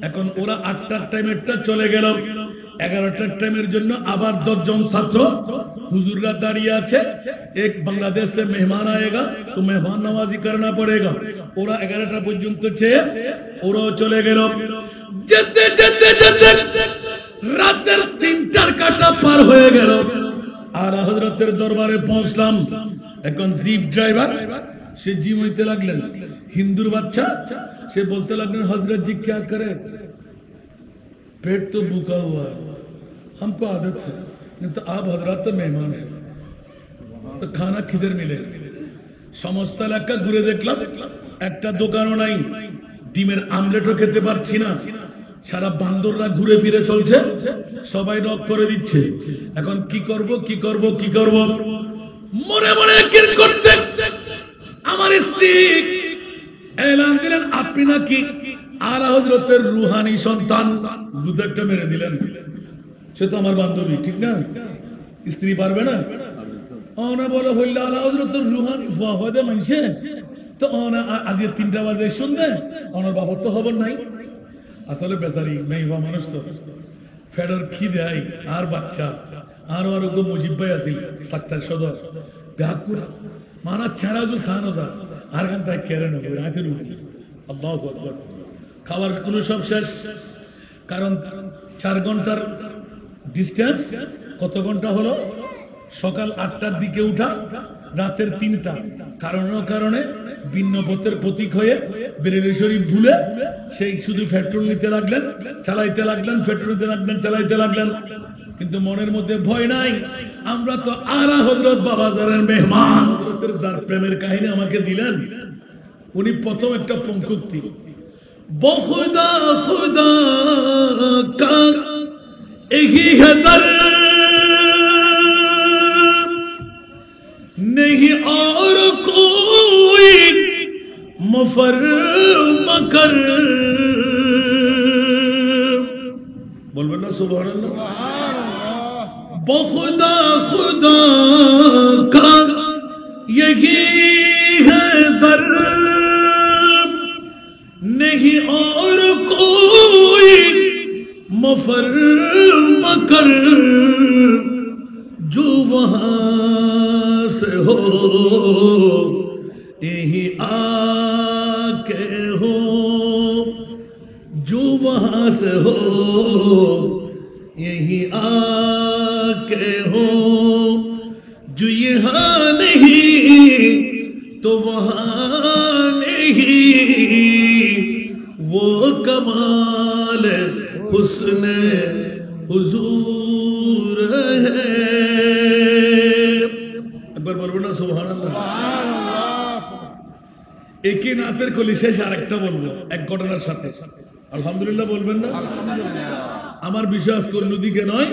এখন ওরা 8টার টাইমেরটা চলে গেল, 11টার টাইমের জন্য আবার 10 জন ছাত্র হুজুররা দাঁড়িয়ে আছে। এক বাংলাদেশ से मेहमान आएगा तो मेहमान नवाजी करना पड़ेगा। ওরা 11টা পর্যন্ত চেয়ে ওরাও চলে গেল। যেতে যেতে যেতে রাতের 3টার কাটা পার হয়ে গেল। আলা হযরতের দরবারে পৌঁছলাম। এখন জিপ ড্রাইভার সে জিম হইতে লাগলেন, হিন্দুর বাচ্চা, সে বলতে লাগলেন হযরত जी क्या करे, पेट तो भूखा हुआ है, हमको आदत है, नहीं तो आप हजरत तो मेहमान है, तो खाना किधर मिले। সমস্ত এলাকা ঘুরে দেখলাম, একটা দোকানও নাই, ডিমের আমলেটও খেতে পারছি না। সারা বান্দররা ঘুরে ফিরে চলছে, সবাই নক করে দিচ্ছে। এখন কি করব কি করব কি করব, মনে মনে কির করতে আমার স্ত্রী এলান দিলেন আপনি নাকি আলা হযরতের রুহানি সন্তান। গুদারটা মেরে দিলেন। সে তো আমার বান্ধবী, ঠিক না? স্ত্রী পারবে না? ওনা বলে হইল আলা হযরতের রুহানি ফাহাদে মানছে তো ওনা আজ 3টা বাজে শুনবে, ওনার বাবার তো খবর নাই। আসলে বেচারি মেয়েবা মানুষ তো ফেডার খিদে আই আর বাচ্চা আর ওরকম মুজিব ভাই আছিল সাক্তার সদর ব্যাকুড়া মানা ছাড়া তো সানজা আর গান তাই কেড়ে নেব রাতের উঠি। আল্লাহু আকবার। খাবার কোনো সব শেষ, কারণ 4 ঘন্টার ডিস্টেন্স। কত ঘন্টা হলো? সকাল 8টার দিকে উঠা, রাতের 3টা। কারণে ভিন্ন পথের প্রতীক হয়ে বেরেলি শরীফ ভুলে সেই শুধু পেট্রোল নিতে লাগলেন, চালাইতে লাগলেন, পেট্রোল নিতে লাগলেন, চালাইতে লাগলেন। কিন্তু মনের মধ্যে ভয় নাই, আমরা তো আলা হযরত বাবাজানের মেহমান। হযরতের যার প্রেমের কাহিনী আমাকে দিলেন, উনি প্রথম একটা পঙ্কুক্তি, বহুদা খুদা কা এহি है दर नहीं और कोई मफर मकर। बोलबे ना सुभान अल्लाह। बहुदा खुदा का यही है दर नहीं और कोई मफर मकर। जो वहां से हो यही आके हो, जो वहां से हो यही आके हो। जो यहाँ नहीं तो वहां नहीं, वो कमाल हुस्न हुजूर है। একবার বলবো না সুবহানাল্লাহ। একই নাতের কলি শেষ আরেকটা বলবো এক ঘটনার সাথে। আলহামদুলিল্লাহ বলবেন না? আমার বিষয় আজকে অন্যদিকে নয়,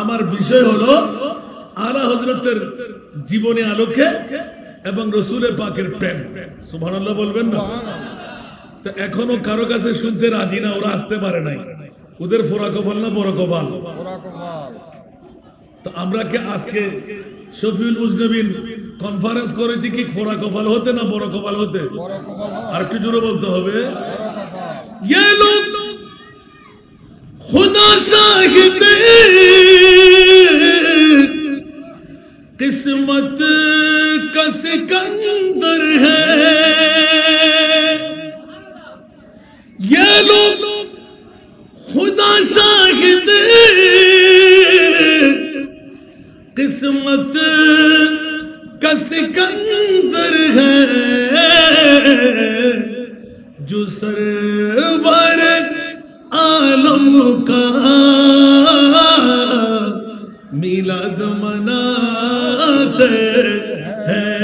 আমার বিষয় হলো আলা হযরতের জীবনী আলোকে এবং রাসূলে পাকের প্রেম। সুবহানাল্লাহ বলবেন না? তো এখনো কারো কাছে শুনতে রাজি না, ওরা আসতে পারে নাই। ওদের ফোরা কপাল না বড় কপাল? তো আমরা কি আজকে শফিউল মুজনবিন কনফারেন্স করেছি কি ফোরা কপাল হতে না বড় কপাল হতে? আর একটু জোরে বলতে হবে। ये लोग खुदा शाहिद किस्मत का सिकंदर है। ये लोग खुदा शाहिद किस्मत का सिकंदर है। जो सरवर आलम का मिलाद मनाते हैं।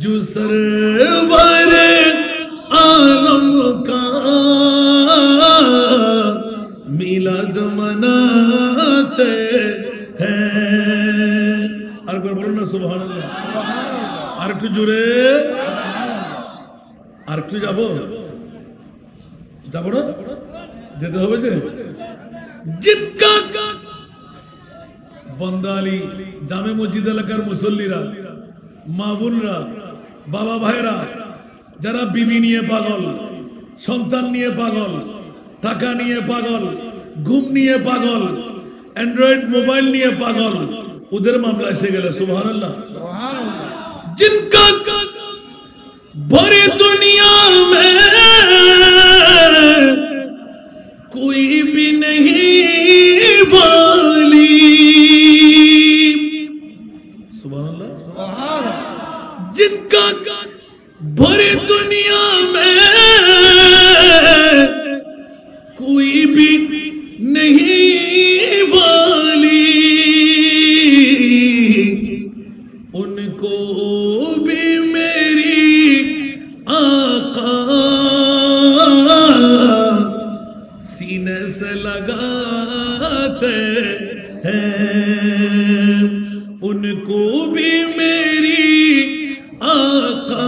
जो सरवर आलम का मिलाद मनाते हैं। আর একবার বলুন না সুবহানাল্লাহ। আর একটু জোরে, আর একটু যাবো না? যেতে হবে যে জিনকা বন্দালি জামে মসজিদ এলাকার মুসল্লিরা, মা বোনরা, বাবা ভাইরা, যারা বিবি নিয়ে পাগল, সন্তান নিয়ে পাগল, টাকা নিয়ে পাগল, ঘুম নিয়ে পাগল, অ্যান্ড্রয়েড মোবাইল নিয়ে পাগল, ওদের মামলা এসে গেলে সুবহানাল্লাহ। जिनका भरी दुनिया में कोई भी नहीं वाली, सुभान अल्लाह। जिनका भरी दुनिया में कोई भी नहीं वाली, उनको भी मेरी आका सीने से लगाते हैं, उनको भी मेरी आका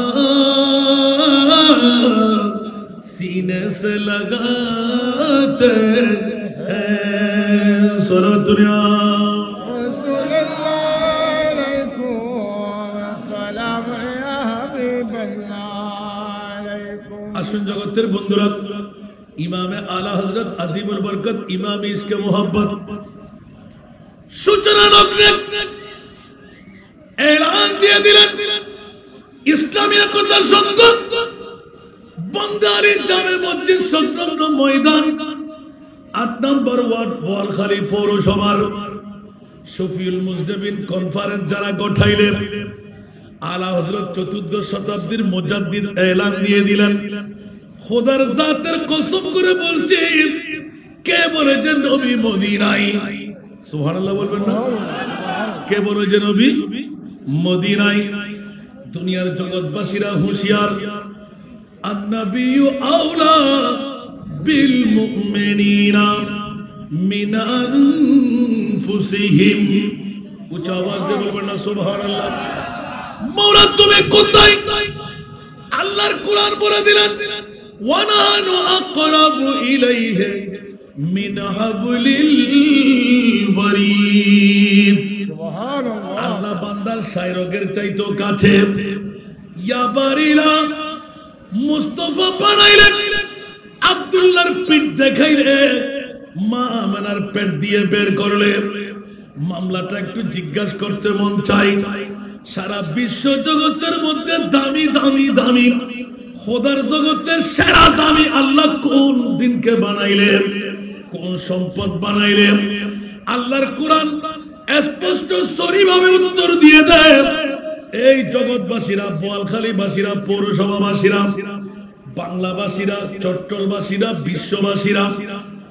सीने से लगाते हैं। सुनो दुनिया আসুন জগতের বন্ধুরা, ইমামে আলা হযরত আজিমুল বরকত ইমামে ইসকে মোহাব্বত সূচনা লগ্নে এলান দিয়ে দিলেন ইসলামী একতা সংঘ বন্দারি জামে মসজিদ সংলগ্ন ময়দান ৮ নম্বর ওয়ার্ড বোয়ালখালী পৌরসভার শফিউল মুজতাবিন কনফারেন্স যারা গঠাইলেন, আলা হযরত ৪র্দশ শতাব্দীর মুজাদ্দিদ এলান দিয়ে দিলেন, খোদার জাতের কসম করে বলছি, কে বলে যে নবী মদিনায়, সুবহানাল্লাহ বলবেন না? কে বলে যে নবী মদিনায়? দুনিয়ার জগৎবাসীরা হুঁশিয়ার, আন-নাবিয়্যু আওলা বিল মুমিনিনা মিন আনফুসিহিম। উচ্চ আওয়াজ দিয়ে বলবেন না সুবহানাল্লাহ? মওলা তুমি কোথায়? আল্লাহর কোরআন বলে দিলেন, ওয়া নাহনু আকরাবু ইলাইহি মিন হাবলিল ওয়ারিদ। সুবহানাল্লাহ। আল্লাহ বান্দার শায়রগের চাইতো কাছে। ইয়া বারিলা মুস্তাফা বানাইলেন, আব্দুল্লাহর পিঠ দেখাইলে, মা আমেনার পেট দিয়ে বের করলে। মামলাটা একটু জিজ্ঞাসা করতে মন চাই, সারা বিশ্ব জগতের মধ্যে দামি দামি দামি খোদার জগতের সেরা দামি আল্লাহ কোন দিনকে বানাইলেন, কোন সম্পদ বানাইলেন? আল্লাহর কোরআন স্পষ্ট সরিভাবে উত্তর দিয়ে দেয়। এই জগৎবাসীরা, বোয়ালখালীবাসীরা, পৌরসভাবাসীরা, বাংলাবাসীরা, চট্টলবাসীরা, বিশ্ববাসীরা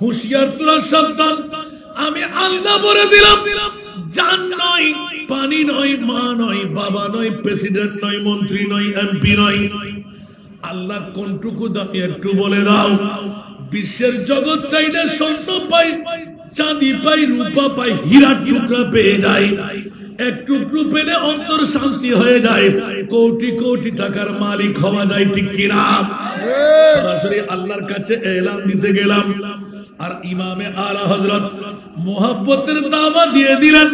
হুঁশিয়ার, তোরা সাবধান। আমি আল্লাহ বলে দিলাম, জান নয়, পানি নয়, মা নয়, বাবা নয়, প্রেসিডেন্ট নয়, মন্ত্রী নয়, এমপি নয়। আল্লাহ কোনটুকু দামি একটু বলে দাও। বিশ্বের জগৎ চাইলে স্বর্ণ পাই, চাঁদি পাই, রূপা পাই, হীরা টুকরা পেয়ে যায়। এক টুকরো পেলে অন্তর শান্তি হয়ে যায়, কোটি কোটি টাকার মালিক হওয়া যায়, ঠিক কিনা? সরাসরি আল্লাহর কাছে এলান দিতে গেলাম, আর ইমামে আলা হযরত মোহাব্বতের দাওয়া দিয়ে দিলেন।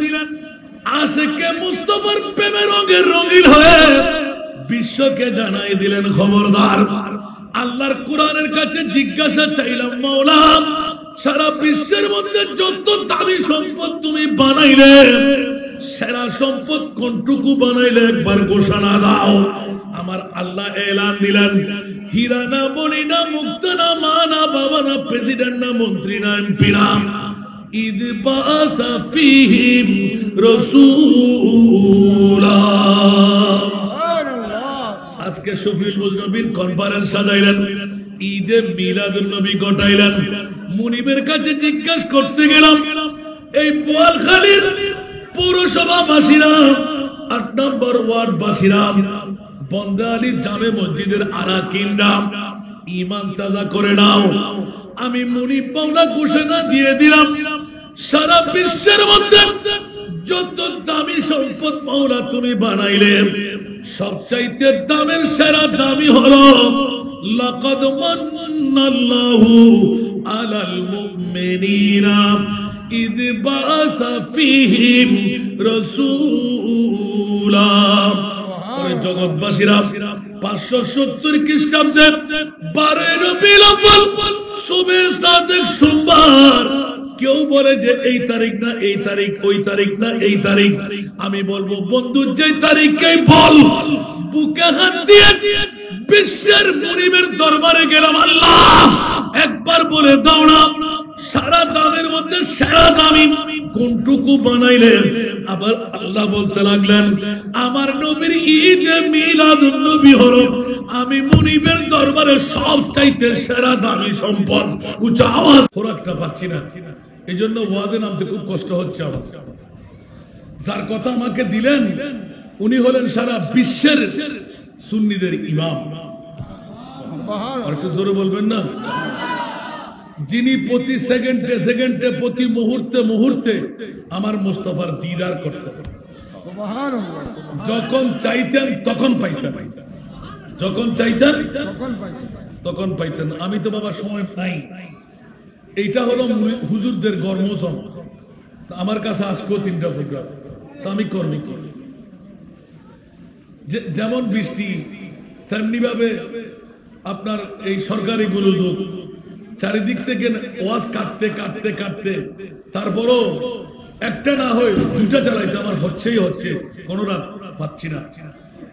আশিকে মুস্তাফার প্রেমে রঙের রঙিন হয়ে বিশ্বকে জানাই দিলেন, খবরদার। আল্লাহর কোরআনের কাছে জিজ্ঞাসা চাইলাম, মাওলা সারা বিশ্বের মধ্যে যত দামি সম্পদ তুমি বানাইলে, সেরা সম্পদ কোনটুকু বানাইলে একবার ঘোষণা দাও। আমার আল্লাহ এলান দিলেন, হীরা না, মণি না, মুক্তা না, মা না, বাবা না, প্রেসিডেন্ট না, মন্ত্রী না, এমপি না। ইদ বাআসা ফীহিম রাসূলা। আজকে শফিউল মুজতাবিন কনফারেন্স সাজাইলেন, ঈদে মিলাদুন নবী ঘটাইলেন। মুনিবের কাছে জিজ্ঞাসা করতে গেলাম, এই বোয়ালখালীর পৌরসভাবাসীরা, ৮ নম্বর ওয়ার্ড বাসীরা, বন্দে আলী জামে মসজিদের আরাকিনরা, ঈমান তাজা করে নাও। আমি মুনিব মাওলা ঘোষণা দিয়ে দিলাম, সারা বিশ্বের মধ্যে যত দামি সম্পদ মাওলা তুমি বানাইলে, সবচাইতে দামের সেরা দামি হলো লাকাদ মান্নাল্লাহু আলাল মুমিনিনা ইদ বাআসা ফীহিম রাসূলা। জগৎবাসীরা 570 খ্রিস্টাব্দে 12 রবিউল আউয়াল সুবে সাদেক সোমবার। কেউ বলে যে এই তারিখ না এই তারিখ, ওই তারিখ না এই তারিখ। আমি বলবো বন্ধু, যে তারিখে বল, বুকে হাত দিয়ে বিশ্বের মুনিবের দরবারে গেলাম, আল্লাহ একবার বলে দাও না সারা দামের মধ্যে সেরা দামি কোনটুকু বানাইলেন। আবার আল্লাহ বলতে লাগলেন, আমার নবীর ঈদে মিলাদুন নবী হলো আমি মুনিবের দরবারে সব চাইতে সেরা দামি সম্পদ। উচ্চ আওয়াজ, খোরাকটা পাচ্ছি না, এই জন্য ওয়াজে নামতে খুব কষ্ট হচ্ছে আমার। যার কথা আমাকে দিলেন উনি হলেন সারা বিশ্বের সুন্নিদের ইমাম। আর একটু জোরে বলবেন না? যিনি প্রতি সেকেন্ডে সেকেন্ডে, প্রতি মুহূর্তে মুহূর্তে আমার মুস্তাফার দিদার করতেন। যখন চাইতেন তখন পাইতেন, যখন চাইতেন তখন পাইতেন। আমি তো বাবা সময় পাই। এইটা হলো হুজুরদের গর্মসম। আমার কাছে আজকেও 3টা প্রোগ্রাম, তা আমি কর্মী করি। যেমন বৃষ্টি তেমনি ভাবে আপনার এই সরকারি গোলযোগ, চারিদিক থেকে ওয়াজ কাটতে কাটতে কাটতে তারপরও একটা না হয় 2টা চালাইতে আমার হচ্ছেই হচ্ছে, কোনো রাত পাচ্ছি না।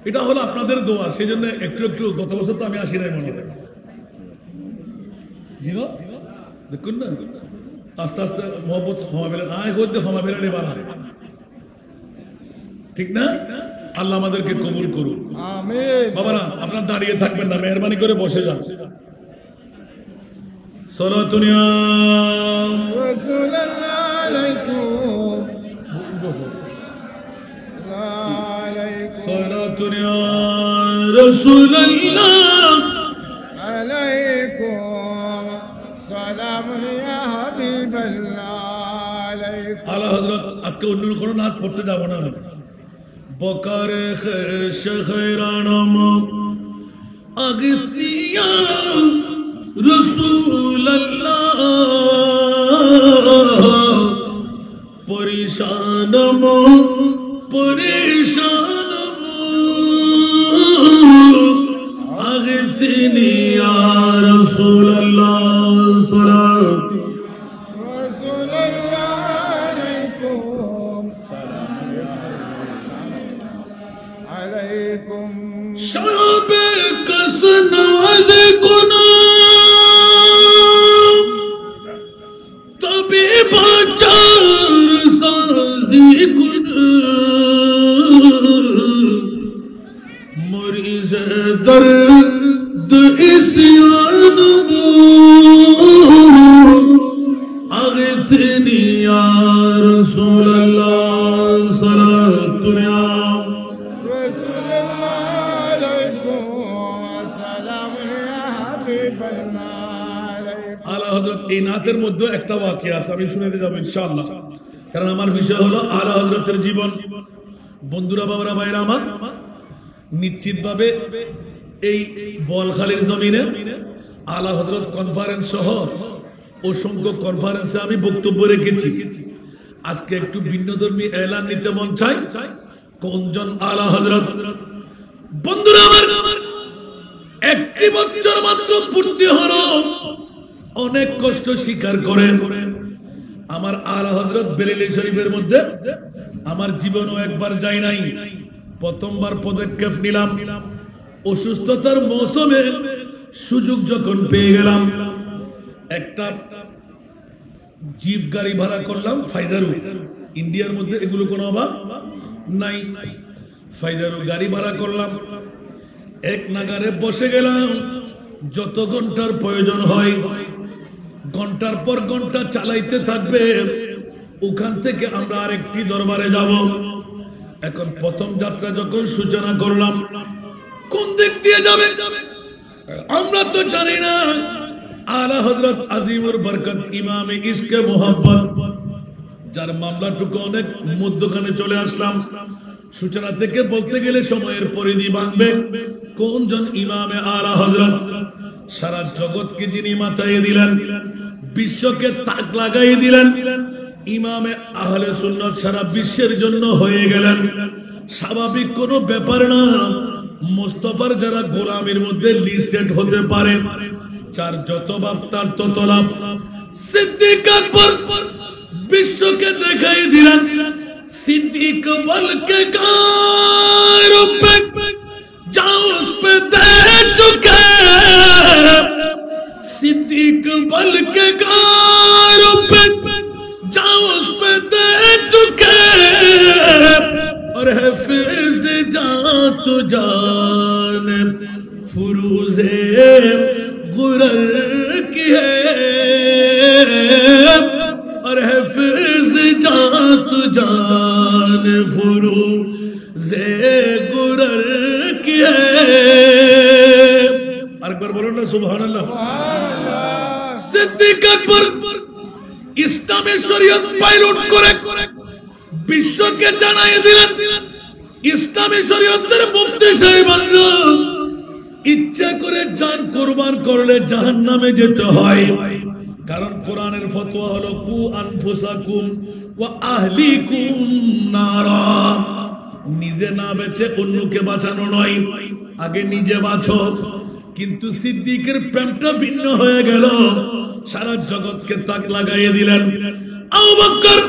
এটা হলো আপনাদের দোয়া, সেই জন্য একটু একটু। গত বছর তো আমি আসি নাই মনে হয়, দেখুন না, আস্তে আস্তে মহব্বত ক্ষমা পেলেন, আয় করতে ক্ষমা পেলেন এবার, ঠিক না? আল্লাহ আমাদেরকে কবুল করুন। বাবারা আপনার দাঁড়িয়ে থাকবেন না, মেহরবানি করে বসে যান। সালাতুন ইয়া রাসূলুল্লাহ আলাইকুম, সালাতুন ইয়া রাসূলুল্লাহ আলাইকুম, সালামুন ইয়া হাবিবাল্লাহ আলাইকুম। আলা হযরত আজকে অন্য কোনো নাত পড়তে যাব না আমি। বকার খৈরানম আগিসনিয়া রাসূলুল্লাহ পরিশানম পরিশানম আগিসনিয়া রাসূলুল্লাহ সাল্লাল্লাহু শাবে কসন ওয়াজে গুনা তবে বাজার সাজি গুনা মরিজ দর্দ ইসয়ান আগিথনি ইয়া রাসূলুল্লাহ সাল্লাল্লাহু এই নাতের মধ্যে একটা ওয়াকিয়া আছে, আমি শুনাতে যাব ইনশাআল্লাহ, কারণ আমার বিষয় হলো আলা হযরতের জীবন। বন্ধুরা, বাবারা, ভাইরা আমার, নিশ্চিতভাবে এই বলখালীর জমিনে আলা হযরত কনফারেন্স সহ অসংখ্য কনফারেন্সে আমি বক্তব্য রেখেছি। আজকে একটু ভিন্নধর্মী এলান নিতে মন চাই। কোনজন আলা হযরত? বন্ধুরা আমার, 1 বছর মাত্র পূর্তি হলো, অনেক কষ্ট স্বীকার করেন। আমার আলা হযরত বেরেলী শরীফের মধ্যে আমার জীবনও একবার যাই নাই, প্রথমবার পদক্ষেপ নিলাম। অসুস্থতার মৌসুমে সুযোগ যখন পেয়ে গেলাম, একটা জিপ গাড়ি ভাড়া করলাম, ফাইজারু। ইন্ডিয়ার মধ্যে এগুলো কোনো অভাব নাই। ফাইজারু গাড়ি ভাড়া করলাম, এক নাগারে বসে গেলাম। যত ঘন্টার প্রয়োজন হয় ঘন্টার পর ঘন্টা চালাইতে থাকবে। ওখান থেকে আমরা আরেকটি দরবারে যাব। এখন প্রথম যাত্রা যখন সূচনা করলাম, কোন দিক দিয়ে যাবে আমরা তো জানি না। আলা হযরত আজিমুর বরকত ইমামে ইশকে মোহাব্বত, যার মামলাটুকু অনেক মধ্যখানে চলে আসলাম। সূচনা থেকে বলতে গেলে সময়ের পরিধি ভাঙবে। কোনজন ইমামে আলা হযরত? সারা জগৎকে যিনি মাথায় দিলেন, বিশ্বকে তাক লাগাই দিলেন, ইমামে আহলে সুন্নাত সারা বিশ্বের জন্য হয়ে গেলেন। স্বাভাবিক কোনো ব্যাপার না। মুস্তাফার যারা গোলামের মধ্যে লিস্টেড হতে পারে, যার যত বাপ তার তত লাভ। সিদ্দিক আকবর বিশ্বকে দেখাই দিলেন, सिद्दीक बल के कारों पे जाओ उस पे दे चुके, सिद्दीक बल के कारों पे जाओ उस पे दे चुके, और है फिज जान तो जान फुरूज़े गुरर की है, और है फिज जात जान फुरूज़े गुरर की है। अकबर बोलो ना सुभानअल्लाह। सिद्दीक अकबर इस्लामी शरीयत पायलट करे বিশ্বকে জানাই দিলেন, ইসলামী শরীয়তের মুফতি সাহেব ইচ্ছা করে জান কুরবান করলে জাহান্নামে যেতে হয়। কারণ কোরআনের ফতোয়া হলো কু আনফুসাকুম ওয়া আহলিকুম নারা, নিজে না বেঁচে অন্যকে বাঁচানো নয়, আগে নিজে বাঁচো। কিন্তু সিদ্দিকের প্রেমটা ভিন্ন হয়ে গেল, সারা জগৎকে তাক লাগাইয়ে দিলেন। আবু বকর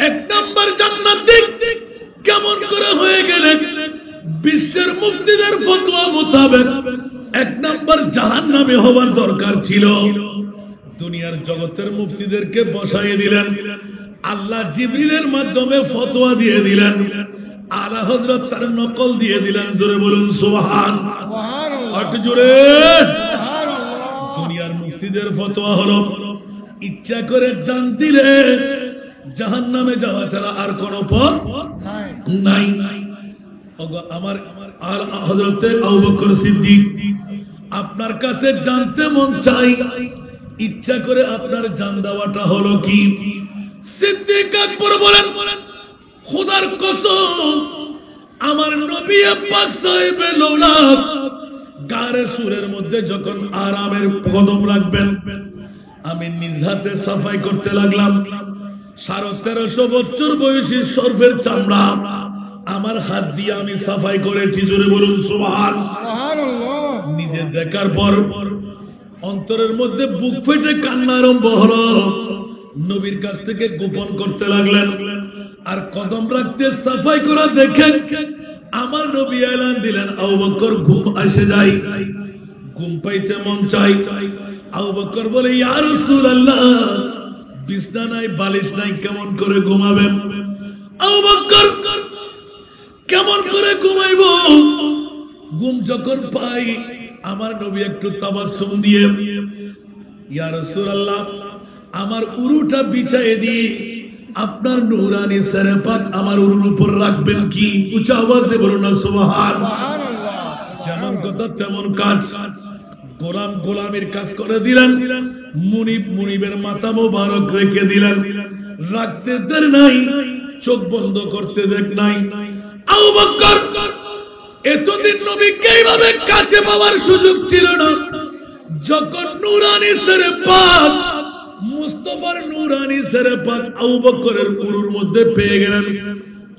এক নাম্বার জান্নাতি কেমন করে হয়ে গেলেন? বিশ্বের মুফতিদের ফতোয়া মোতাবেক এক নাম্বার জাহান্নামে হওয়ার দরকার ছিল। দুনিয়ার জগতের মুফতিদেরকে বসাইয়ে দিলেন, আল্লাহ জিবরিলের মাধ্যমে ফতোয়া দিয়ে দিলেন, আলা হযরত তার নকল দিয়ে দিলেন। জোরে বলুন সুবহানাল্লাহ, একটু জোরে। দুনিয়ার মুফতিদের ফতোয়া হলো ইচ্ছা করে জান দিলে জাহান্নামে যাওয়া ছাড়া আর কোনো পথ নাই। আমার হযরতে আবু বকর সিদ্দিক, আপনার কাছে জানতে মন চাই, ইচ্ছা করে আপনার জান দেওয়াটা হলো কি? সিদ্দিক আকবর বলেন, খোদার কসম আমার নবী পাক সাহেবে লৌলাক গারে সুরের মধ্যে যখন আরামের কদম রাখবেন, আমি নিজ হাতে সাফাই করতে লাগলাম। 1350 বছর বয়সী সর্বের চামড়া আমার হাত দিয়ে আমি সাফাই করেছি। জোরে বলুন সুবহানাল্লাহ। নিজে দেখার পর অন্তরের মধ্যে বুক ফেটে কান্না আরম্ভ হলো। নবীর কাছ থেকে গোপন করতে লাগলেন, আর কদম রাখতে সাফাই করা দেখে আমার নবী এলান দিলেন, আবু বকর ঘুম আসে যায়, ঘুম পাইতে মন চাই। আবু বকর বলে, ইয়া রাসূলুল্লাহ বিছনা নাই, বালিশ নাই, কেমন করে ঘুমাবেন? আবু বকর কেমন করে ঘুমাইব? ঘুম যখন পাই আমার নবী একটু তাবাসসুম দিয়ে, ইয়া রাসূলুল্লাহ আমার উরুটা বিছায়ে দিই, আপনার নূরানি সরে পাক আমার উরুর উপর রাখবেন কি? উচ্চ আওয়াজ দিয়ে বলুন না সুবহানাল্লাহ। যেমন কথা তেমন কাজ, গোলাম গোলামের কাজ করে দিলেন, মুনিবের মাথা মোবারক রেখে দিলেন, রাখতে দেন নাই, চোখ বন্ধ করতে দেখ নাই। আবু বকর এতদিন নবীকে এইভাবে কাছে পাওয়ার সুযোগ ছিল না। যখন নূরানি সরে পাক মুস্তাফার নূরানি সরে পাক আবু বকরের উরুর মধ্যে পেয়ে গেলেন,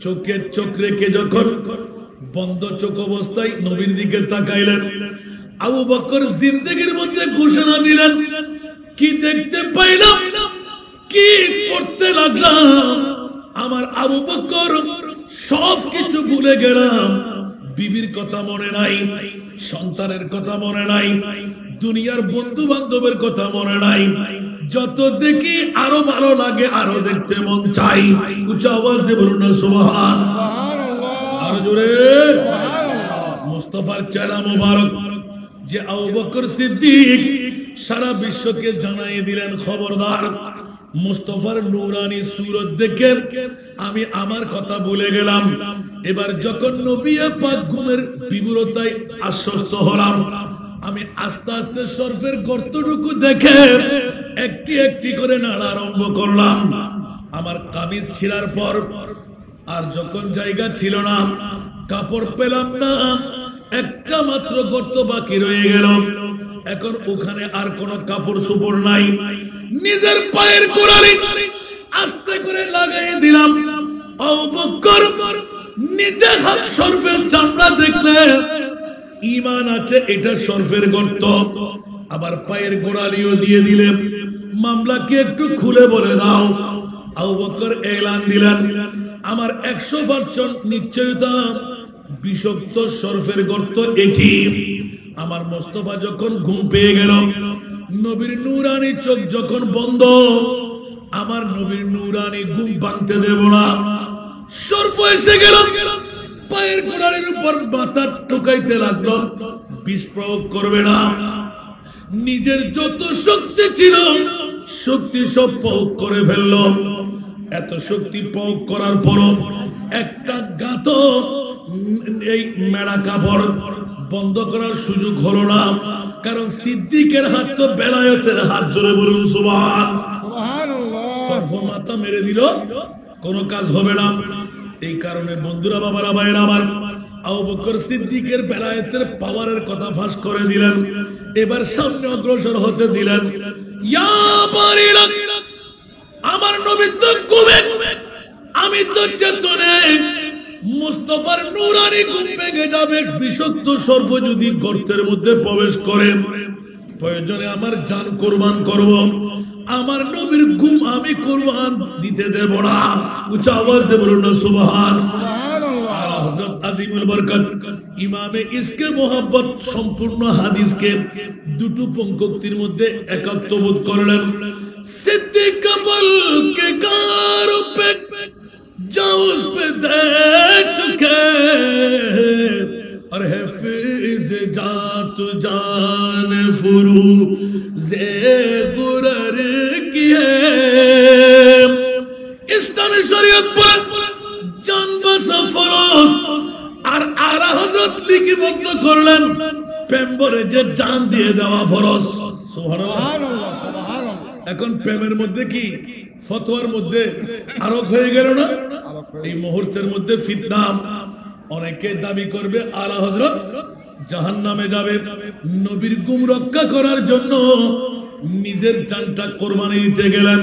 চোখে চোখ রেখে যখন বন্ধ চোখ অবস্থায় নবীর দিকে তাকাইলেন, আবু বকর জিন্দেগির মধ্যে ঘোষণা দিলেন, কি দেখতে পাইলাম, কি করতে লাগলাম, আমার আবু বকর সব কিছু ভুলে গেলাম। বিবির কথা মনে নাই, সন্তানের কথা মনে নাই, দুনিয়ার বন্ধু বান্ধবের কথা মনে নাই, যত দেখি আরো ভালো লাগে, আরো দেখতে মন চাই। উচ্চ আওয়াজ দিয়ে বলুন না সুবহানাল্লাহ, আরো জোরে। মুস্তাফার চেহারা মোবারক যে আবু বকর সিদ্দিক সারা বিশ্বকে জানাই দিলেন, খবরদার মুস্তাফার নূরানি সুরত দেখে আমি আমার কথা ভুলে গেলাম। এবার যখন নবী পাক ঘুমের বিবরতায় আশ্বস্ত হলাম, আমি আস্তে আস্তে সর্ফের গর্তটুকু দেখে একটি একটি করে নাড়া আরম্ভ করলাম। আমার কামিজ ছিঁড়ার পর আর যখন জায়গা ছিল না, কাপড় পেলাম না, একটা মাত্র গর্ত বাকি রয়ে গেল। এখন ওখানে আর কোনো কাপড় চোপড় নাই, নিজের পায়ের গোড়ালি আস্তে করে লাগাই দিলাম। আবু বকর নিজে হাত সর্পের চামড়া দেখলে ঈমান আছে এটা সর্পের গর্ত। আবার পায়ের গোড়ালিও দিয়ে দিলে মামলাকে একটু খুলে বলে দাও। আবু বকর এলান দিলেন আমার 100% নিশ্চয়তা বিষাক্ত সর্পের গর্ত এটি। আমার মোস্তফা যখন ঘুম পেয়ে গেল, নবীর নূরানি চোখ যখন বন্ধ, আমার নবীর নূরানি ঘুম ভাঙতে দেব না। সর্প এসে গেল, পায়ের গোড়ালির উপর মাথা টোকাইতে লাগলো, বিষ প্রয়োগ করবে না। নিজের যত শক্তি ছিল শক্তি সব প্রয়োগ করে ফেলল। এত শক্তি প্রয়োগ করার পর একটা গাত এই মেড়া কাপড় বন্ধ করার সুযোগ হলো না, কারণ সিদ্দিকের হাত তো বেলায়েতের হাত। ধরে বলুন সুবহানাল্লাহ। সর্প মাথা মেরে দিল, কোনো কাজ হবে না। এই কারণে বন্ধুরা, বাবারা, ভাইরা আমার, আবু বকর সিদ্দিকের বেলায়েতের পাওয়ারের কথা ফাঁস করে দিলেন। এবার সামনে অগ্রসর হতে দিলেন। ইয়া বারিলাক, আমার নবী তো ঘুমে, আমি তো চেতনে। মুস্তাফার নূরানি ঘুম ভেঙে যাবে। বিষাক্ত সর্প যদি গর্তের মধ্যে প্রবেশ করে, প্রয়োজনে আমার জান কুরবান করব, আমার নবীর ঘুম আমি কুরবান দিতে দেব না। উচ্চ আওয়াজ দিয়ে বলুন না সুবহানাল্লাহ। হযরত আজিমুল বরকত ইমামে ইশকে মোহাব্বত সম্পূর্ণ হাদিসকে দুটো পঙ্ক্তির মধ্যে একত্ববোধ করলেন। সিদ্দিক বল কে গার পে जो उस पे दे चुके और हफीज जात जान फुरू जे गुरर की है इस्लाम शरीयत पर जान बसा फरोज আর আরা হযরত লিপিবদ্ধ করলেন প্রেমরে যে জান দিয়ে দেওয়া ফরজ। সুবহানাল্লাহ সুবহানাল্লাহ। এখন প্রেমের মধ্যে কি ফতোয়ার মধ্যে আরোপ হয়ে গেল না? এই মুহূর্তের মধ্যে ফিতনা। অনেকে দাবি করবে আলা হযরত জাহান্নামে যাবে। নবীর গুম রক্ষা করার জন্য নিজের জানটা কুরবানি দিতে গেলেন।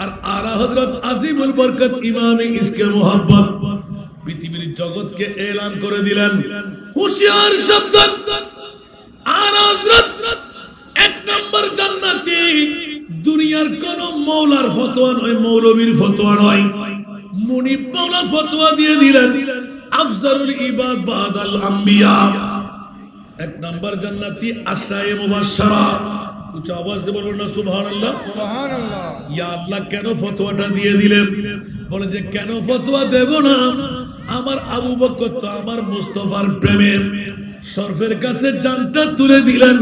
আর আলা হযরত আজিমুল বরকত ইমামে ইশকে মোহাব্বত পৃথিবীর জগৎকে এলান করে দিলেন, হুঁশিয়ার শব্দ, আলা হযরত এক নম্বর জান্নাতি। দুনিয়ার কোন মৌলার ফতোয়া নয়, মৌলবীর ফতোয়া নয়, মুনিব মৌলা ফতোয়া দিয়ে দিলেন আফজালুল ইবাদ বাদাল আম্বিয়া। এক নম্বর জান্নাতি আশরায়ে মুবাশশারা। উচ্চ আওয়াজ দিয়ে বলবেন না সুবহানাল্লাহ সুবহানাল্লাহ। ইয়া আল্লাহ, কেন ফতোয়াটা দিয়ে দিলেন? বলে যে কেন ফতোয়া দেব না? আমার আবু বকর তো আমার মুস্তাফার প্রেমে সর্ফের কাছে জানটা তুলে দিলেন।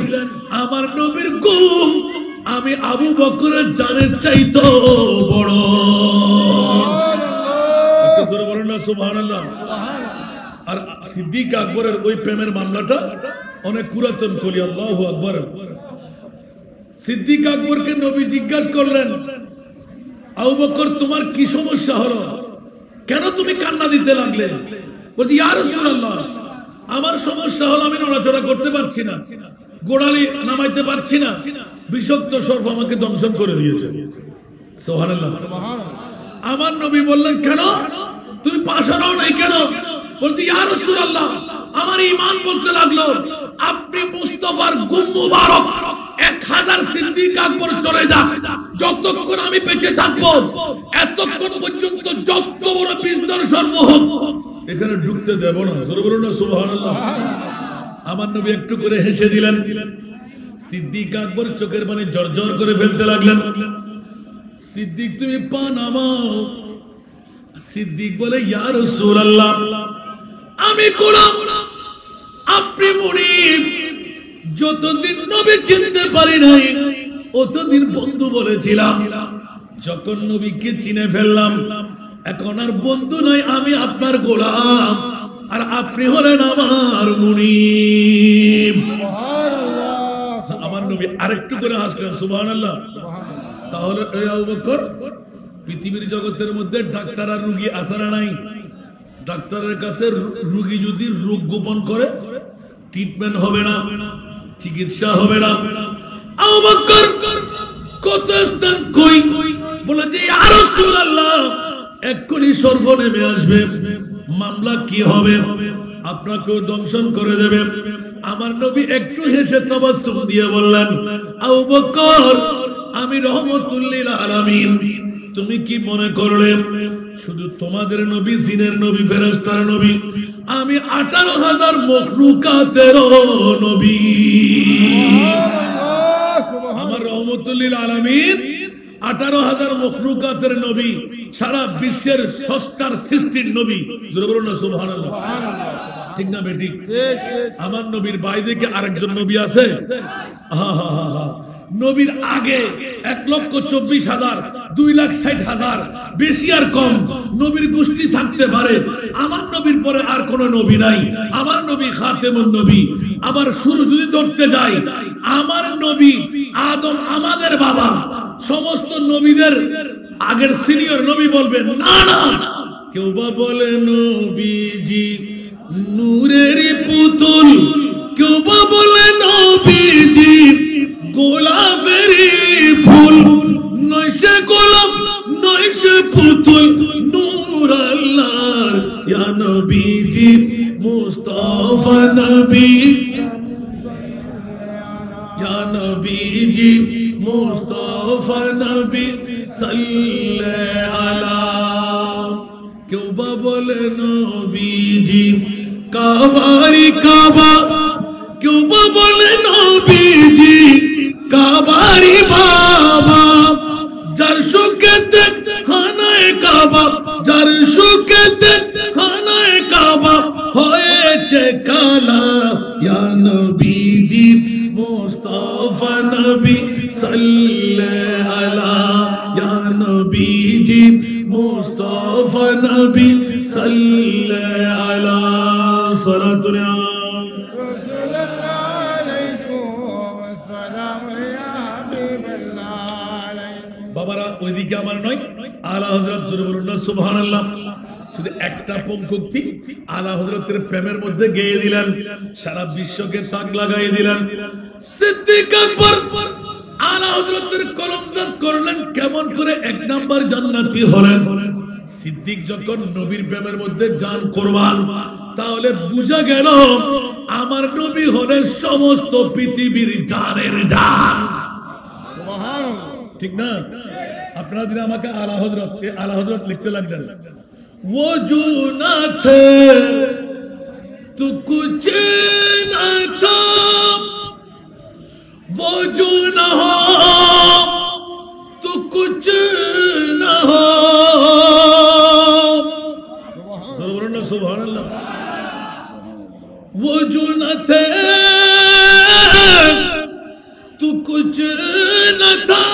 আমার নবীর গুম আমি আবু বকরের জানের চাইতো বড়। সুবহানাল্লাহ। আর সিদ্দিক আকবরের ওই প্রেমের মামলাটা অনেক পুরাতন কলি। আল্লাহু আকবার। সিদ্দিক আকবরকে নবী জিজ্ঞাসা করলেন, আবু বকর তোমার কি সমস্যা হলো, কেন তুমি কান্না দিতে লাগলে? বলছি ইয়া রাসূলুল্লাহ, আমার সমস্যা হলো আমি নড়াচড়া করতে পারছি না, গোড়ালি নামাইতে পারছি না, বিষাক্ত সর্প আমাকে দংশন করে দিয়েছে। সুবহানাল্লাহ। আমার নবী বললেন কেন তুমি পাশারাও নাই কেন? বলতে ইয়া রাসূলুল্লাহ, আমার ঈমান বলতে লাগলো আপনি মুস্তাফার গুম মুবারক 1000 সিদ্দিক আকবর চলে যাক, যতক্ষণ আমি বেঁচে থাকবো এতক্ষণ পর্যন্ত যত বড় বিস্তর সর্ব হোক এখানে ঢুকতে দেব না। জোরে বলুন না সুবহানাল্লাহ। আমার নবী একটু করে হেসে দিলেন। সিদ্দিক আকবর চোখের পানি জর্জর করে ফেলতে লাগলেন। সিদ্দিক তুমি পা নামাও। সিদ্দিক বলে ইয়া রাসূলুল্লাহ, আমি গোলাম, আপনি মুনিব। যতদিন নবী চিনতে পারি নাই অতদিন বন্ধু বলেছিলাম। যখন নবীকে চিনে ফেললাম এখন আর বন্ধু নয়, আমি আপনার গোলাম আর আপনি হলেন আমার মুনিব। আমার নবী আরেকটু করে হাসলেন সুবহানাল্লাহ। তাহলে এই আবু বকর পৃথিবীর জগতের মধ্যে ডাক্তার আর রোগী আছে না নাই? ডাক্তারের কাছে রোগী যদি রোগ গোপন করে ট্রিটমেন্ট হবে না, চিকিৎসা হবে না। আবু বকর কত স্টেজ কই বলে যে ইয়া রাসূলুল্লাহ এক্ষুনি সর্ব নেমে আসবে, মামলা কি হবে, আপনাকেও দংশন করে দেবে। আমার নবী একটু হেসে তাবাসসুম দিয়ে বললেন, আবু বকর, আমি রহমতুল লিল আলামিন, তুমি কি মনে করলে শুধু তোমাদের নবী জিনের নবী ফেরেশতার নবী? আমি 18,000 মখলুকাতের নবী। আমার রহমতুল লিল আলামিন 18,000 মখলুকাতের নবী, সারা বিশ্বের স্রষ্টার সৃষ্টির নবী। জোরে বলুন না সুবহানাল্লাহ। ঠিক না বেটি? আমার নবীর বাইরে কি আরেকজন নবী আছে? নবীর আগে 1,24,000, 2,60,000, বেশি আর কম নবীর গোষ্ঠী থাকতে পারে। আমার নবীর পরে আর কোন নবী নাই। আমার নবী খাতেমুন নবী। আবার শুরু যদি ধরতে যাই, আমার নবী আদম আমাদের বাবা। সমস্ত নবীদের আগের সিনিয়র নবী বলবেন না না, কেউ বা বলে নবীজি নূরের পুতুল, কেউ বা বলে নবীজি গোলাপের ফুল, নয়সে গোলাপ নয়সে পুতুল, নূর আল্লাহর ইয়া নবীজি মুস্তাফা নবী, ইয়া নবীজি মুস্তাফা নবী সাল্লাল্লাহু আলা। কেউ বা বলে নবীজি কাবারি কাবা, কেউ বা বলে নবীজি কাবারি বাবা, যার সুখেতে খানায় কাবা, যার সুখেতে খানায় কাবা হয়েছে কালা, ইয়া নবীজি মুস্তাফা নবী সাল্লাল্লাহু আলা, ইয়া নবীজি মুস্তাফা নবী সাল্লাল্লাহু আলা। সালাতুন বাবারা, ওইদিকে আমার নয়, আলা হযরত। জোরে বলুন না সুবহানাল্লাহ। শুধু একটা পঙ্ক্তি আলা হযরতের প্রেমের মধ্যে গেয়ে দিলেন, সারা বিশ্বকে তাক লাগাই দিলেন। সিদ্দিক আকবর আলা হযরতের কলমজাত করলেন, কেমন করে 1 নাম্বার জান্নাতি হলেন। সিদ্দিক যখন নবীর প্রেমের মধ্যে জান কুরবান, তাহলে বুঝা গেল আমার নবী হলেন সমস্ত পৃথিবীর জানের জান। সুবহানাল্লাহ। ঠিক না? আপনারা দিন আমাকে আলা হযরত লিখতে লাগলেন। वो जो न थे तो कुछ न था, वो जो न हो तो कुछ न हो। सुभान अल्लाह। वो जो न थे तो कुछ न था,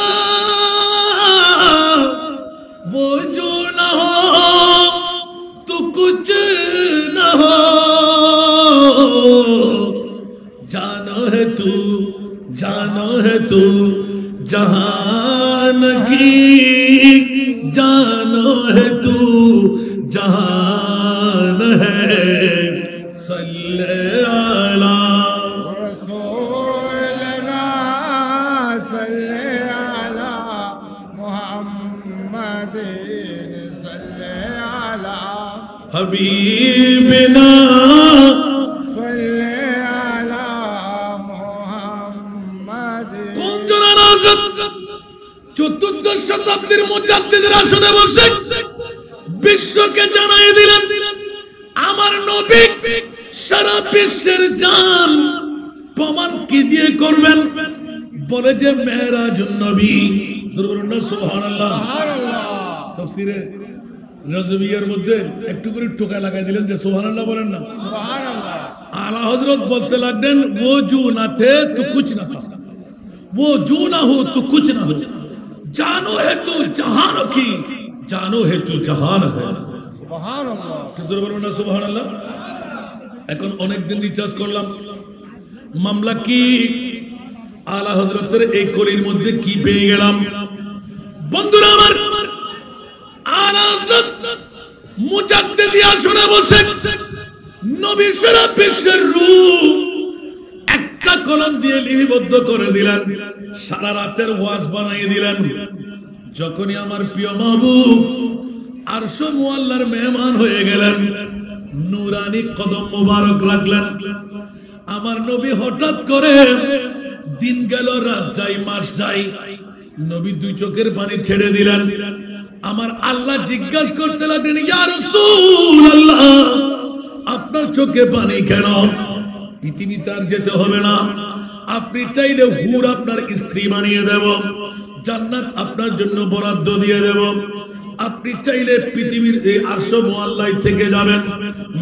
वो जो न हो तो कुछ न हो। जानो है तू, जानो है तू जहान की, जानो है तू जहान है। सल्लल्लाहु रसूलना सल्लल्लाहु मुहम्मदिन सल्लल्लाहु हबीबना सल्लल्लाहु मुहम्मदिन। কোন জনের হযরত 14 শতাব্দীর মুজাদ্দিদের আসনে বসে বিশ্বকে জানাই দিলেন আমার নবী সারা বিশ্বের জান। প্রমাণ কি দিয়ে করবেন? বলে যে মেরাজুন নবী। সুবহানাল্লাহ। তাফসীরে রাজবিয়ার মধ্যে একটু করে টোকা লাগাই দিলেন যে সুবহানাল্লাহ বলেন না। সুবহানাল্লাহ। আলা হযরত বলতে লাগলেন, वो जो न थे तो कुछ न था, वो जो न हो तो कुछ न हो। जानो है तू जहान की, जानो है तू जहान है। সুবহানাল্লাহ। জোরে বলুন না সুবহানাল্লাহ। এখন অনেকদিন রিচার্জ করলাম, মামলা কি? আলা হযরতের এই কলির মধ্যে কি পেয়ে গেলাম? বন্ধুরা আমার, আলা হযরত মুজাদ্দিদি আসনে বসে নবী সারা বিশ্বের রূপ একটা কলম দিয়ে লিপিবদ্ধ করে দিলেন, সারা রাতের ওয়াজ বানিয়ে দিলেন। যখনই আমার প্রিয় মাহবুব আরশ মুআল্লার মেহমান হয়ে গেলেন, নুরানি কদম মোবারক রাখলেন। আমার নবী হঠাৎ করে দিন গেল, রাত যাই, মাস যাই, নবী দুই চোখের পানি ছেড়ে দিলেন। আমার আল্লাহ জিজ্ঞাসা করতে লাগলেন, ইয়া রাসূলুল্লাহ, আপনার চোখে পানি কেন? পৃথিবীতে আর যেতে হবে না, আপনি চাইলে হুর আপনার স্ত্রী বানিয়ে দেব, জান্নাত আপনার জন্য বরাদ্দ দিয়ে দেব, আপনি চাইলে পৃথিবীর এই আরশ মুআল্লায় থেকে যাবেন,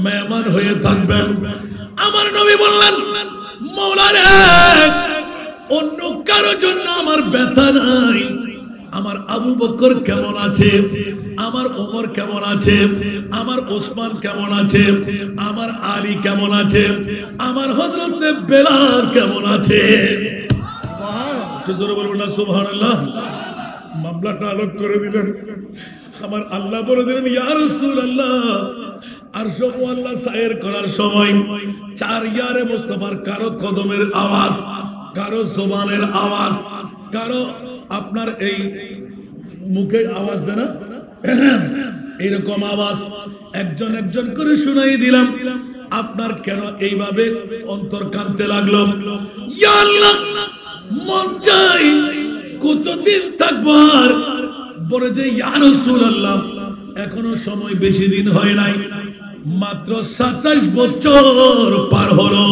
মেহমান হয়ে থাকবেন। আমার নবী বললেন, মওলা রে, অন্য কারো জন্য আমার ব্যথা নাই। আমার আবু বকর কেমন আছে, আমার ওমর কেমন আছে, আমার ওসমান কেমন আছে, আমার আলী কেমন আছে, আমার হযরত বেলাল কেমন আছে? একটু জোরে বলবেন না সুবহানাল্লাহ। মামলাটা আলোক করে দিলেন। আমার আল্লাহ বলে দিলেন, ইয়া রাসূলুল্লাহ, আরশ মুআল্লা সায়ের করার সময় চার ইয়ারে মুস্তাফার কারো কদমের আওয়াজ, কারো জবানের আওয়াজ, কারো আপনার এই মুখে আওয়াজ দেয় না, এরকম আওয়াজ একজন একজন করে শুনাই দিলাম। আপনার কেন এইভাবে অন্তর কাঁদতে লাগলো? ইয়া আল্লাহ, মন চাই কতদিন থাকবো আর? বলে যে, ইয়া রাসূলুল্লাহ, এখনো সময় বেশি দিন হয় নাই, মাত্র 27 বছর পার হলো।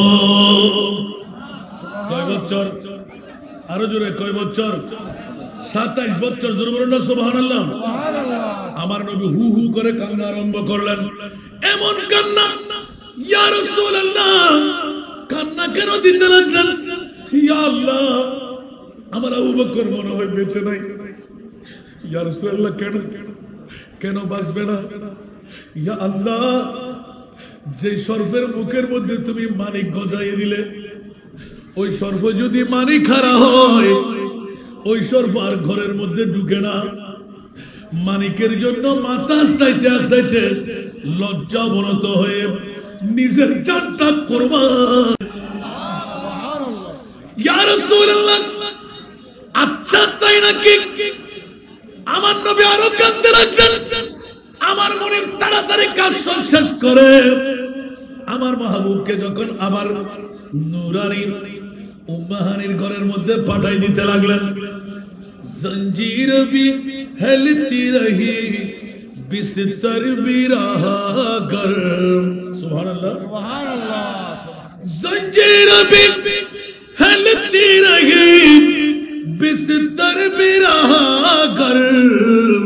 কয় বছর? আরো জোরে, কয় বছর? 27 বছর। জোরে বলুন না সুবহানাল্লাহ। আমার নবী হু হু করে কান্না আরম্ভ করলেন। এমন কান্না, ইয়া রাসূলুল্লাহ, কান্না কেন দিতে লাগলেন? ইয়া আল্লাহ, আমার আবু বকর মনে হয় বেঁচে নাই। ইয়া রাসূলুল্লাহ, কেন কেন বাঁচবে না? ইয়া আল্লাহ, যে সর্ফের মুখের মধ্যে তুমি মানিক গজাইয়ে দিলে, ওই সর্ফ যদি মানি খারা হয়, ওই সর্ফ আর ঘরের মধ্যে ঢুকে না। মানিকের জন্য মাথা আস্তাইতে আস্তাইতে লজ্জা অবনত হয়ে নিজের জানটা কুরবান। ইয়া রাসূলুল্লাহ, আচ্ছা তাই নাকি? আমার নবী আরো কাঁদতে লাগলেন। আমার মনে তাড়াতাড়ি কাজ সব শেষ করে আমার মাহবুবকে যখন আবার নূরানী উম্মাহানির ঘরের মধ্যে পাঠাই দিতে লাগলেন। জঞ্জির ভি হেলতি রহি, বিস্তর ভি রহা গরম। সুবহানাল্লাহ, সুবহানাল্লাহ। জঞ্জির ভি হেলতি রহি, বিস্তর ভি রহা গরম।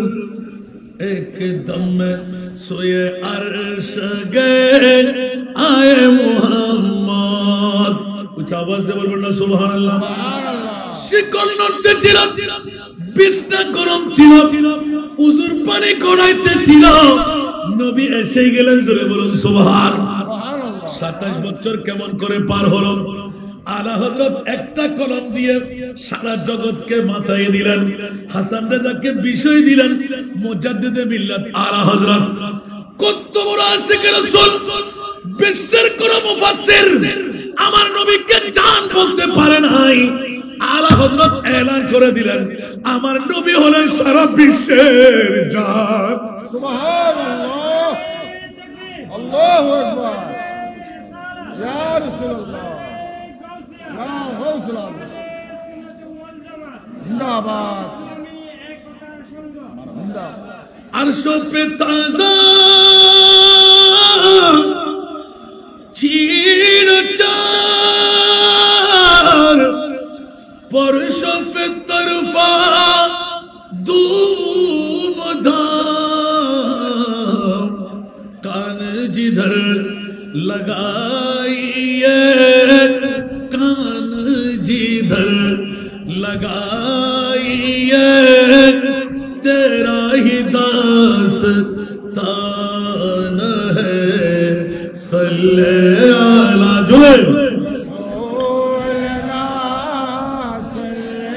एकदम में सोए अर्श गए आए मोहम्मद। कुछ आवाज दे बोलবেন না সুবহানাল্লাহ। শিকল নড়তে ছিল, বিছনা গরম ছিল, উজুর পানি গড়াইতে ছিল, নবী এসে গেলেন। জোরে বলুন সুবহানাল্লাহ। 27 বছর কেমন করে পার হলো? আলা হযরত একটা কলম দিয়ে সারা জগৎকে মাথায় দিলেন। হাসান রেজাকে বিষয় দিলেন। মুজাদ্দিদে মিল্লাত আলা হযরত কত বড় আশিক রাসূল, বিশ্বের কোন মুফাসসির আমার নবীকে জান বলতে পারে নাই। আলা হযরত এলান করে দিলেন, আমার নবী হলেন সারা বিশ্বের জান। সুবহানাল্লাহ, আল্লাহু আকবার। ইয়া রাসূলুল্লাহ, ইয়া রাসূলুল্লাহ, জিন্দাবাদ, জিন্দাবাদ। अरशो पे ताज़ा चीर चार, परशो पे तरफा धूमधाम, कान जिधर लगाइए, कान जिधर लगाइए, तेरा ही दास्तान है, सल्ले अला जुले रसूलना सल्ले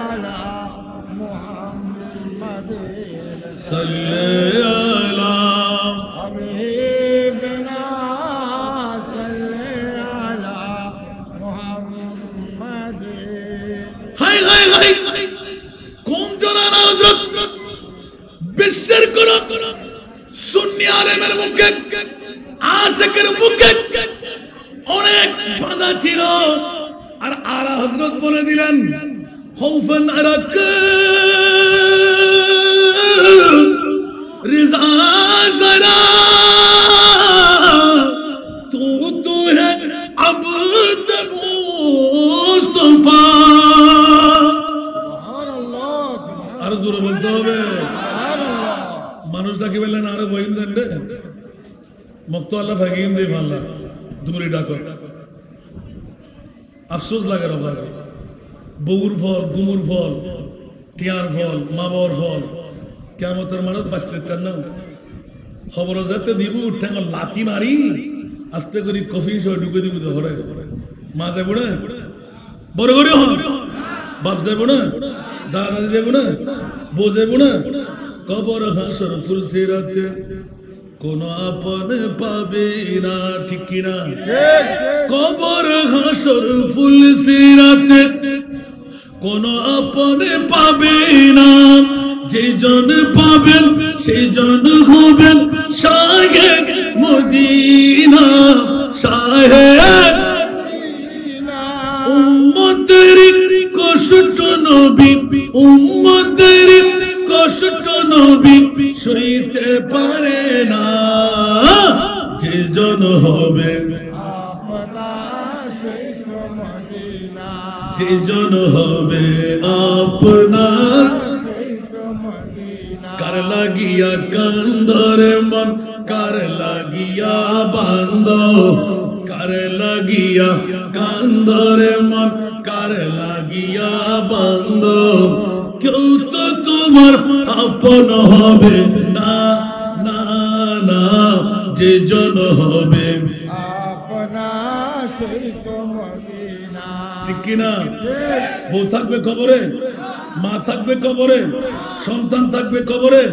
अला मुहम्मद, सल्ले अला हबीबना सल्ले अला मुहम्मद। हाय हाय हाय, कौन जनाना हजरत বিশ্বের কোন সুন্নি আলেমের মুখে আশিকের মুখে অনেক বাধা ছিল আর আলা হযরত বলে দিলেন খৌফান আরাক রিজা জরা তু হে আবদ মুস্তাফা সুবহানাল্লাহ সুবহানাল্লাহ আর জোরে বলতে হবে সুবহানাল্লাহ মানুষ ডাকি বললেন আরে বইন দেন রে মুক্ত আল্লাহ ফাকিম দে আল্লাহ তুমি ডাকো আফসোস লাগে রবা বউর ফল গুমুর ফল টিয়ার ফল মা বাবার ফল কিয়ামতের মানুষ বাঁচতে চান না খবর যেতে দিব ঠ্যাঙ্গ লাথি মারি আস্তে করে কফি সহ ঢুকে দিব ধরে মা যাব না বড় করে হন বাপ যাব না দাদা যাব না বউ যাব না কবর হাসর ফুল সিরাতে কোন আপন পাবে না ঠিক কিনা ঠিক ঠিক কবর হাসর ফুল সিরাতে কোন আপন পাবে না যে জন পাবেন সেই জন হবেন শাহে মদিনা শাহে উম্মতের কষ্ট নবী উম্মতের কষ্ট নবী সইতে পারে না যে জন হবে আপনা সেই তো মদিনা যে জন হবে আপনার সেই তো মদিনা কার লাগিয়া কান্দরে মন কার লাগিয়া বান্দ কার লাগিয়া কান্দরে মন কার লাগিয়া বান্দ কেউ তো তোমার আপন হবে না না না যে জন হবে আপনা সেই তো মদিনা ঠিক কিনা বউ থাকবে কবরে মা থাকবে কবরে সন্তান থাকবে কবরে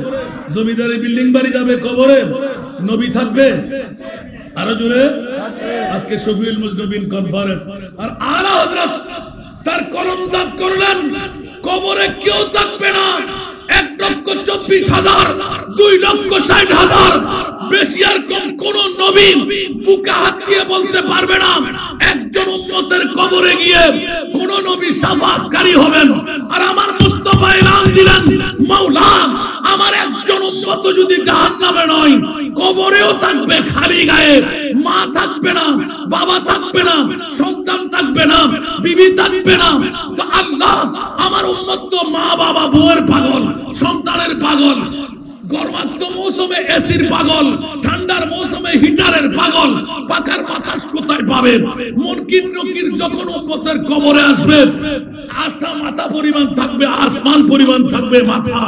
জমিদারি বিল্ডিং বাড়ি যাবে কবরে নবী থাকবে আরো জোরে আজকে শফিউল মুজনবিন কনফারেন্স আর আলা হযরত তার কলমজাত করলেন কবরে কেউ থাকবে না 1,24,000 2,60,000 বেশি আর কম কোন নবী বুকে হাত দিয়ে বলতে পারবে না একজন উম্মতের কবরে গিয়ে কোন নবী শাফাআতকারী হবেন আর আমার মুস্তাফা এলান দিলেন মাওলা আমার একজন উম্মত যদি জাহান্নামে নয় কবরেও থাকবে খালি গায়ে মা থাকবে না বাবা থাকবে না সন্তান থাকবে না বিবি থাকবে না তো আল্লাহ আমার উম্মত তো মা বাবা বউয়ের পাগল সন্তানের পাগল গরমাক্ত মৌসুমে এসির পাগল ঠান্ডার মৌসুমে হিটারের পাগল পাখার বাতাস কোথায় পাবে মুনকির নকির যখন উম্মতের কবরে আসবে আস্থা মাথা পরিমাণ থাকবে আসমান পরিমাণ থাকবে মাথা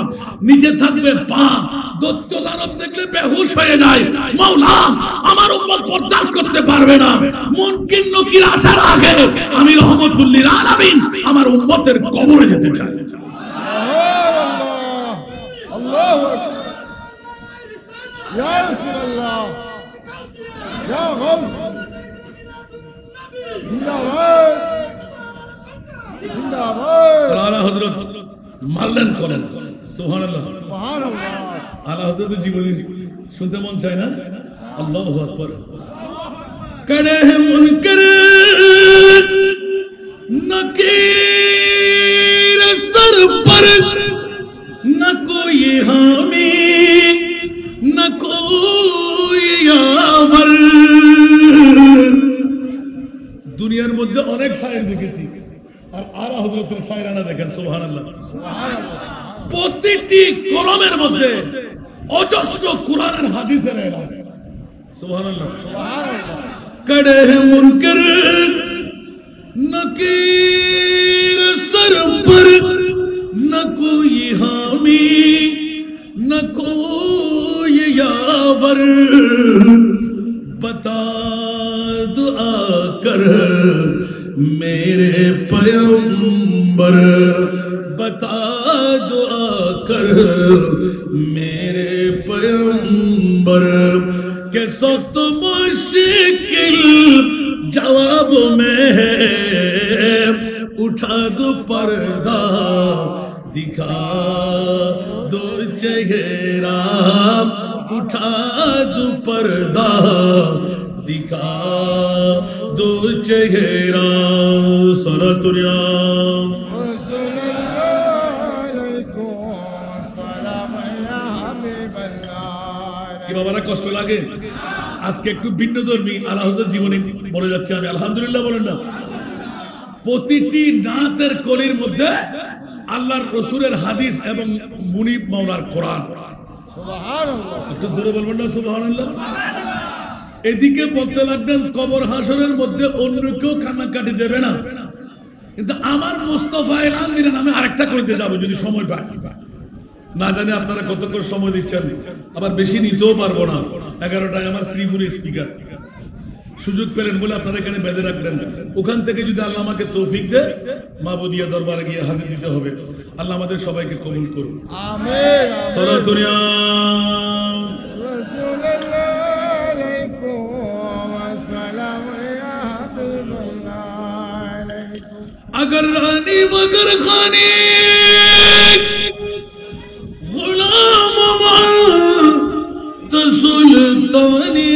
নিচে থাকবে পা দৈত্য দানব দেখলে বেহুশ হয়ে যায় মাওলা আমার উম্মত বরদাস্ত করতে পারবে না মুনকির নকির আসার আগে আমি রহমতুল লিল আলামিন আমার উম্মতের কবরে যেতে চাই সুবহানাল্লাহ আল্লাহু আকবার ইয়া রাসূলুল্লাহ ইয়া গাউস জিন্দাবাদ জিন্দাবাদ আলা হযরত মারলেন করেন সুবহানাল্লাহ সুবহানাল্লাহ আলা হযরতের জীবনী শুনতে মন চায় না আল্লাহু আকবার करे है मुनकर नकीर सर पर न कोई हामी न कोई यावर দুনিয়ার মধ্যে অনেক শায়ের দেখেছি আর আলা হযরতের শায়রানা দেখেন সুবহানাল্লাহ সুবহানাল্লাহ প্রতিটি কলমের মধ্যে অজস্র কুরআনের হাদিসের এলান সুবহানাল্লাহ সুবহানাল্লাহ कड़े हैं मुनकर नकीर सर पर न कोई हामी न कोई यावर बता दुआ कर मेरे पैगंबर बता दुआ कर मेरे पैगंबर के सख्त मुश्किल जवाब में उठा दो पर्दा दिखा दो चेहरा उठा दो पर्दा दिखा दो चेहरा सरा दुनिया কি বাবারা কষ্ট লাগে আজকে একটু ভিন্নধর্মী আলা হযরত জীবনী বলে যাচ্ছে আমি আলহামদুলিল্লাহ বলেন না প্রতিটি নাতের কলির মধ্যে আল্লাহর রাসূলের হাদিস এবং মুনিব মাওলার কোরআন সুবহানাল্লাহ একটু জোরে বলবেন না সুবহানাল্লাহ এদিকে বলতে লাগবেন কবর হাসরের মধ্যে অন্য কেউ কান্নাকাটি দেবে না কিন্তু আমার মুস্তাফা এলান দিলেন আমি আরেকটা করতে যাব যদি সময় পাই না জানি আপনারা কতক্ষণ সময় দিচ্ছেন আবার বেশি নিতেও পারবো না 11টায় আমার শ্রীপুরে স্পিকার সুযোগ পেলেন বলে আপনারা এখানে বেঁধে রাখলেন ওখান থেকে যদি আল্লাহ আমাকে তৌফিক দেয় মাহবুদিয়া দরবারে গিয়ে হাজির দিতে হবে আল্লাহ আমাদের সবাইকে কবুল করুন আমিন সালাতু ইয়া রাসূলুল্লাহ আলাইকুম ওয়া সালাম ইয়া হাবিবাল্লাহ আলাইকুম अगर रानी मगर खानी गुलाम तो सुल्तानी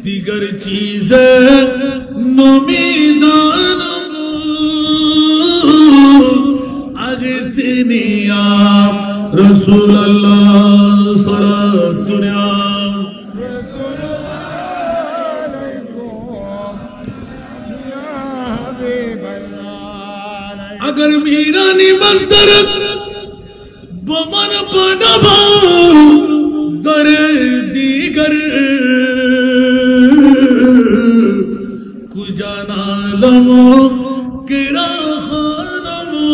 दिगर चीजें नमीदान अगर दुनिया रसूल अल्लाह सारा दुनिया अगर मीरा नी मस्तर बमन बनबा दर दीगर कुजाना लमो किरा खानमो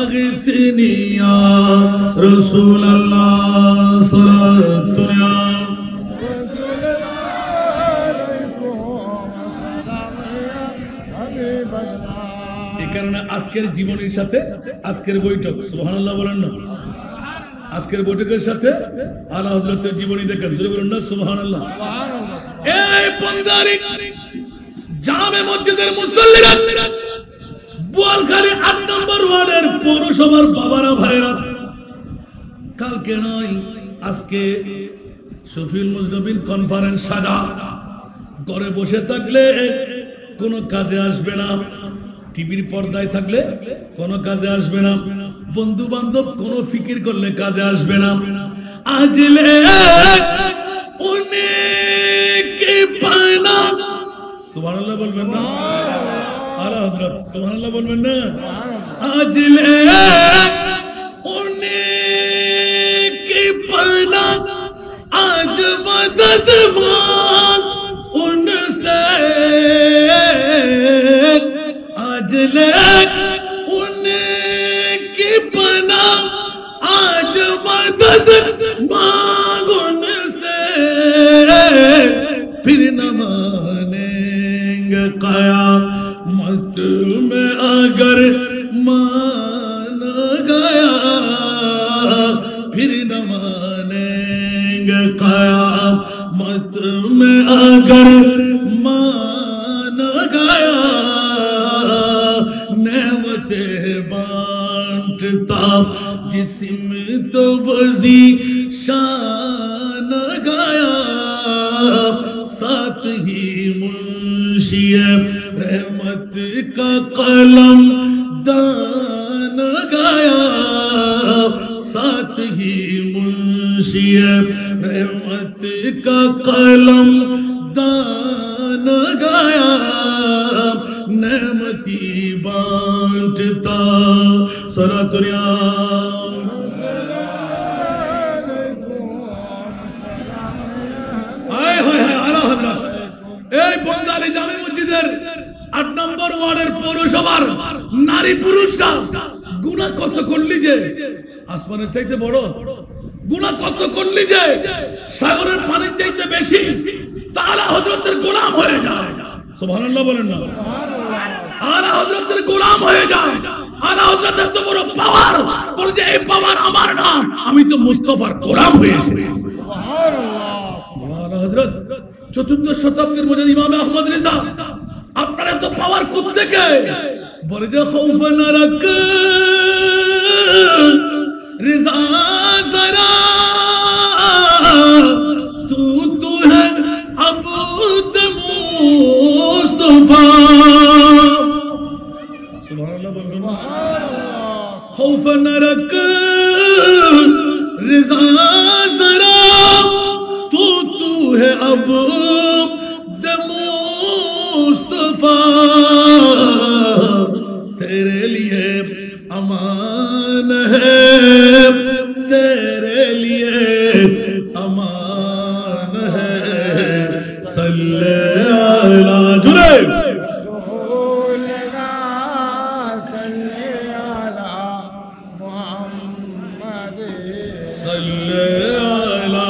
अगतनिया रसूल अल्लाह सल्लल्लाहु दुनिया আজকের জীবনের সাথে আজকের বৈঠক সুবহানাল্লাহ বলেন না আজকের বৈঠকের সাথে আলা হযরতের জীবনী দেখেন জোরে বলেন না সুবহানাল্লাহ সুবহানাল্লাহ এই পন্দারি জামে মসজিদের মুসল্লিরা বোয়ালখালী 8 নম্বর ওয়ার্ডের পৌরসভার বাবারা ভাইরা কালকে নয় আজকে শফিউল মুজনবিন কনফারেন্স সাজা ঘরে বসে থাকলে কোনো কাজে আসবে না টিভির পর্দায় থাকলে কোনো কাজে আসবে না বন্ধু বান্ধব কোনো ফিকির করলে কাজে আসবে না আজলে অনেক পায়না সুবহানাল্লাহ বলবেন না আলা হযরত সুবহানাল্লাহ বলবেন না আজলে অনেক পায়না আজ মদদ মান উনসে आजले उनकी पना आज मदद मांग उनसे फिर न मानेंगे क़यामत में अगर मान गया फिर न मानेंगे क़यामत में अगर मान गया नेमते बांटता जिस्म तो वजी शान गया साथ ही मुंशी रहमत का कलम दान गया साथ ही मुंशी रहमत का कलम दान गया नेमती बांटता सरा दुनिया आए होए है आला हजरत এই বন্দালি জামে মসজিদের 8 নম্বর ওয়ার্ডের পৌরসভার নারী পুরুষরা গুনাহ কত করলি যে আসমানের চাইতে বড় গুনাহ কত করলি যে সাগরের পানির চাইতে বেশি তাআলা হযরতের গোলাম হয়ে যায় সুবহানাল্লাহ বলেন না আলা হযরতের গোলাম হয়ে যায় আলা হযরতের তো বড় পাওয়ার বলে যে এই পাওয়ার আমার না আমি তো মুস্তাফার গোলাম হয়েছি সুবহানাল্লাহ সুবহানাল্লাহ হযরত চতুর্থ শতাব্দীর মধ্যে ইমাম আহমদ রিজা আপনারা তো পাওয়ার কোত্থেকে বলে যে খাউফান রাক रिजा जरा तू है अबूद मुस्तफा सुभान अल्लाह बोल खौफ न रख रिजा जरा तू है अबूद मुस्तफा तेरे लिए अमान है तेरे लिए अमान है सल्ले अला जुरे रसूलना सल्ले अला मुहम्मद सल्ले अला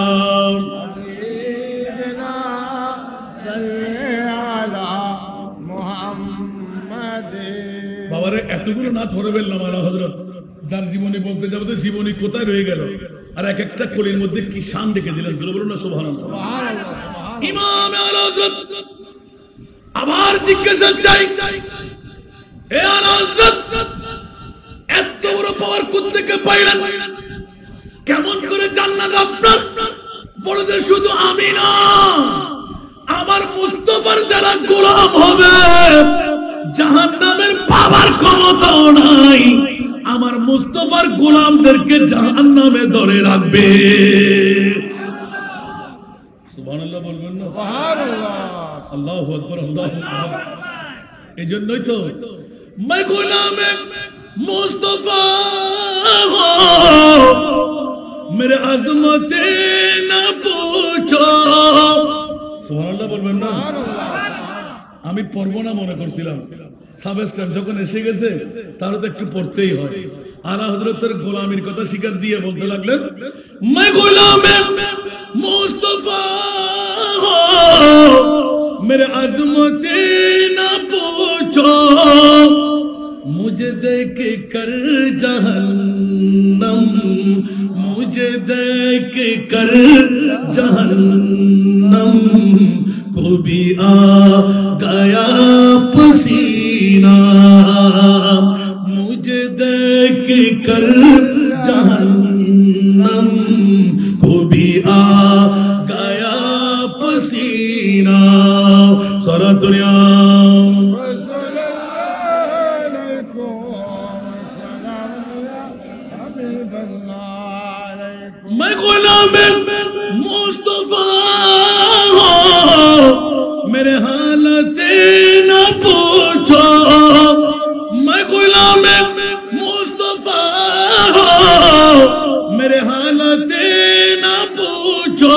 हबीबना सल्ले अला मुहम्मद বাবারে এতগুলো না ধরে ফেললাম আলা হযরত যার জীবনী বলতে যাবো তো জীবনী কোথায় রয়ে গেল আর এক একটা কলির মধ্যে কি শান দেখে দিলেন জোরে বলুন না সুবহানাল্লাহ সুবহানাল্লাহ সুবহানাল্লাহ ইমাম আলা হযরত আবার জিজ্ঞাসা চাই এ আলা হযরত এত বড় পাওয়ার কোথা থেকে পাইলেন কেমন করে জান্নাত আপনার বলতে শুধু আমি না আমার মুস্তাফার যারা গোলাম হবে জাহান্নামের পাওয়ার ক্ষমতাও নাই আমার মুস্তাফার গোলামদেরকে জাহান্নামে ধরে রাখবে সুবহানাল্লাহ বলবেন না সুবহানাল্লাহ আল্লাহু আকবার আল্লাহু আকবার এজন্যই তো मैं गुलाम मुस्तफा हो मेरे अजमत ना पूछो সুবহানাল্লাহ বলবেন না আমি পড়বো না মনে করছিলাম সাবস্টার যখন এসে গেছে তাহলে তো একটু পড়তেই হয় আলা হযরতের গোলামির কথা স্বীকার দিয়ে বলতে লাগলেন मैं गुलाम मुस्तफा हो मेरे अजमत ना पूछो मुझे देख कर जहन्नम मुझे देख कर जहन्नम को भी आ गया पसीना मुझे देख कर जहन्नम को भी आ गया पसीना सारा दुनिया मैं गुलाम मुस्तफा हो मेरे हालत ना पूछो मैं गुलाम मुस्तफा हो मेरे हालत ना पूछो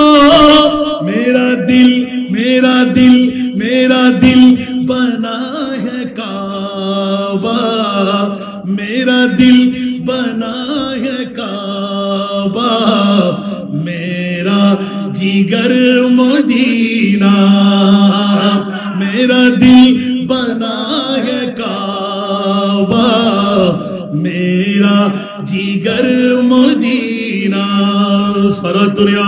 मेरा दिल मेरा दिल मेरा दिल बना है काबा मेरा दिल बना है काबा मेरा जिगर मदीना मेरा दिल बना है काबा मेरा जिगर मदीना सारा दुनिया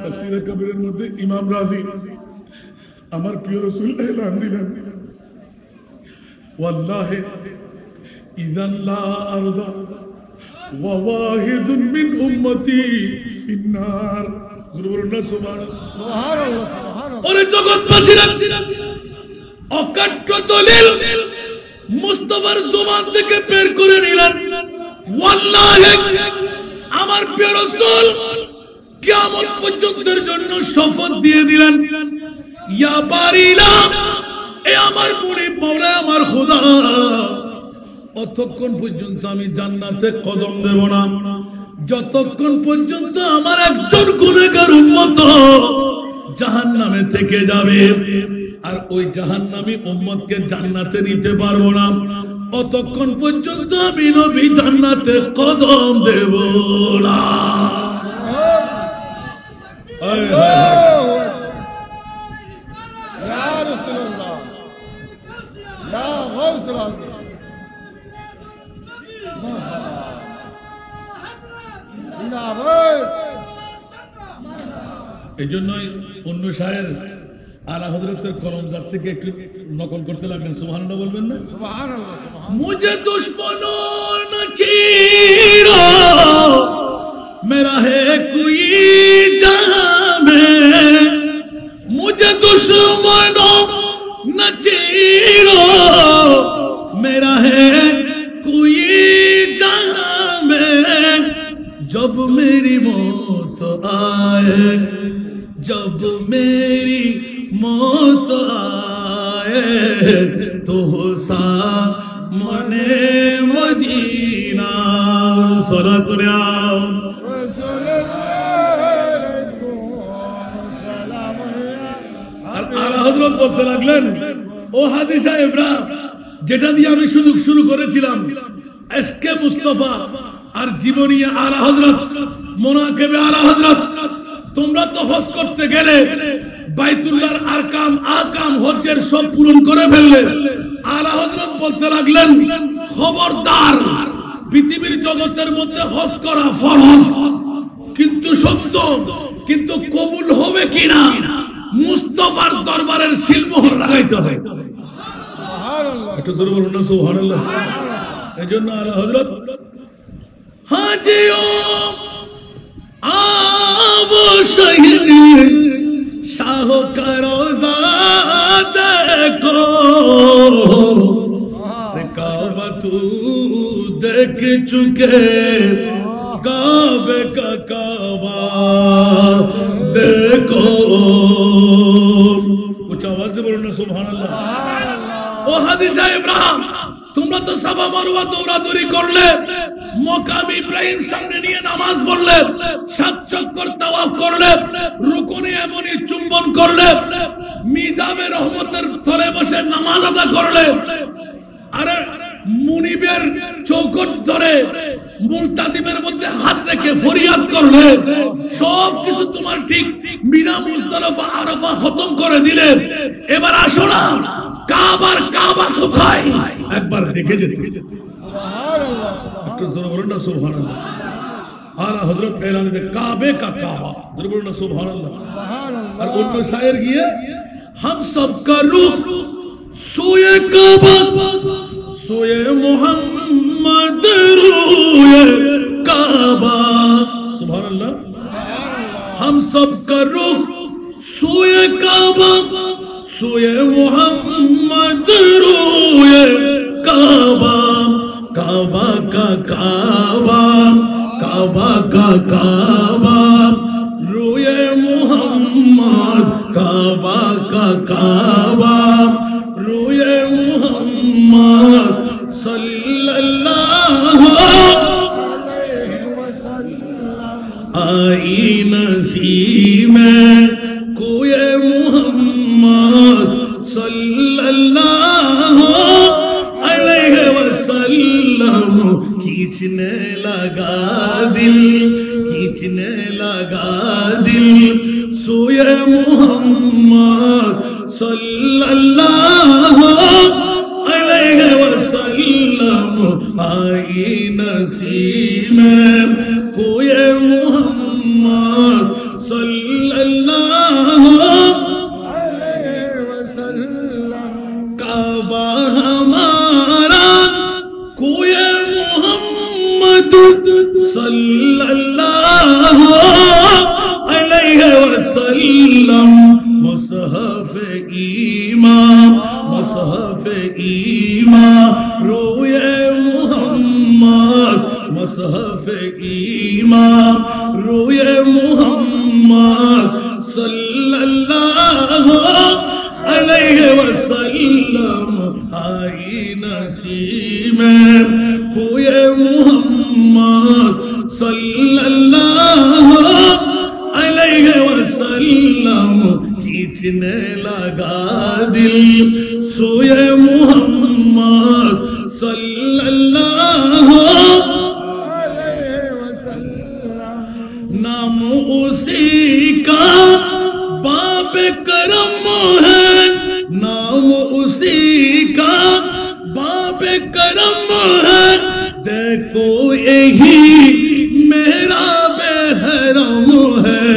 তাফসীরে কবিরের মধ্যে ইমাম রাজি আমার প্রিয় রাসূল এলান দিলেন ওয়াল্লাহি ইযান লা আরদা ওয়া ওয়াহিদুন মিন উম্মতি ফিন্নার জুরুনা সুবহানাল্লাহ ওরে জগৎবাসীরা অকাট্য দলিল মুস্তাফার জবান থেকে বের করে নিলেন ওয়াল্লাহি আমার প্রিয় রাসূল কিয়ামত পর্যন্তের জন্য শপথ দিয়ে দিলেন ইয়া বারিলা এ আমার মুনিব মাওলা আমার খোদা অতক্ষণ পর্যন্ত আমি জান্নাতে কদম দেব না যতক্ষণ পর্যন্ত আমার একজন গুনাহগার উম্মত জাহান্নামে থেকে যাবে আর ওই জাহান্নামী উম্মতকে জান্নাতে নিতে পারবো না অতক্ষণ পর্যন্ত আমি নবী জান্নাতে কদম দেব না يا رسول الله يا غوث العظيم এই জন্যই অন্য শায়ের आला हजरतेर कलमजात থেকে একটু নকল করতে লাগলেন সুবহানাল্লাহ বলবেন না সুবহানাল্লাহ সুবহানাল্লাহ मुझे दुश्मनों न चीरो मेरा है कोई जहां में मुझे दुश्मनों न चीरो मेरा है कोई जहां में जब मेरी मौत आए जब मेरी मौत आए तो सामने मदीना सलात नाम আলা হযরত বলতে লাগলেন ও হাজী সাহেবরা যেটা দিয়ে আমি শুরু করেছিলাম এসকে মুস্তাফা আর জীবনী আলা হযরত মুনাকিবে আলা হযরত তোমরা তো হজ করতে গেলে বাইতুল্লাহর আহকাম হজ্জের সব পূরণ করে ফেললে আলা হযরত বলতে লাগলেন খবরদার পৃথিবীর জগতের মধ্যে হজ করা ফরজ কিন্তু সত্য কিন্তু কবুল হবে কিনা মুস্তাফার দরবারের সিলমোহর লাগাইতে হবে সুবহানাল্লাহ একটু জোরে বলুন না সুবহানাল্লাহ এজন্য আলা হযরত হাজিও আবু শহীদ শাহ का रोजा देखो काबा तू देख चुके काबे का काबा देखो कुछ आवाज से बोलो ना सुभान अल्लाह ও হাজী সাহেবরা তোমরা তো সাফা মারওয়া দৌড়াদৌড়ি করলে মকাম ইব্রাহিম সামনে নিয়ে নামাজ পড়লে সাত চক্কর তাওয়াফ করলে রুকুনে এমনি চুম্বন করলে মিজাবে রহমতের তলে বসে নামাজ আদা করলে আরে মুনিবের চৌকট ধরে মুলতাজিমের মধ্যে হাত রেখে ফরিয়াদ করলে সব কিছু তোমার ঠিক মিনা মুজদালিফা আরাফা খতম করে দিলে এবার আসো না কাবা কোথায় একবার দেখে যেতে সুবহানাল্লাহ একটু জোরে বলুন না সুবহানাল্লাহ আলা হযরত এলান দে কাবে কা কাবা জোরে বলুন না সুবহানাল্লাহ সুবহানাল্লাহ আর অন্য শায়ের গিয়ে हम सब का रुख सोए काबा सोए मोहम्मद रोए काबा सुभानअल्लाह हम सब का रुख सोए काबा सोए मोहम्मद रोए काबा काबा का काबा काबा का काबा रोए मोहम्मद काबा का काबा रोए मोहम्मद सल्लल्लाहु अलैहि वसल्लम आई नसीब में कोए मोहम्मद सल्लल्लाहु अलैहि वसल्लम खींचने लगा दिल सोए मोहम्मद सल्लल्लाहु अलैहि वसल्लम आई नसीब में कोए मोहम्मद सल्लल्लाहु अलैहि वसल्लम काबा हमारा कोए मोहम्मद सल्लल्लाहु अलैहि वसल्लम मुसहफ ईमान रोए मोहम्मद मुसहफ ईमान रोए मोहम्मद सल्लल्लाहु अलैहि वसल्लम आई नसीब में कोए मोहम्मद सल्लल्लाहु अलैहि वसल्लम खींचने लगा दिल सोए मोहम्मद सल्लल्लाहु अलैहि वसल्लम नाम उसी का बाप करम है नाम उसी का बाप करम है देखो यही मेरा बेहरम है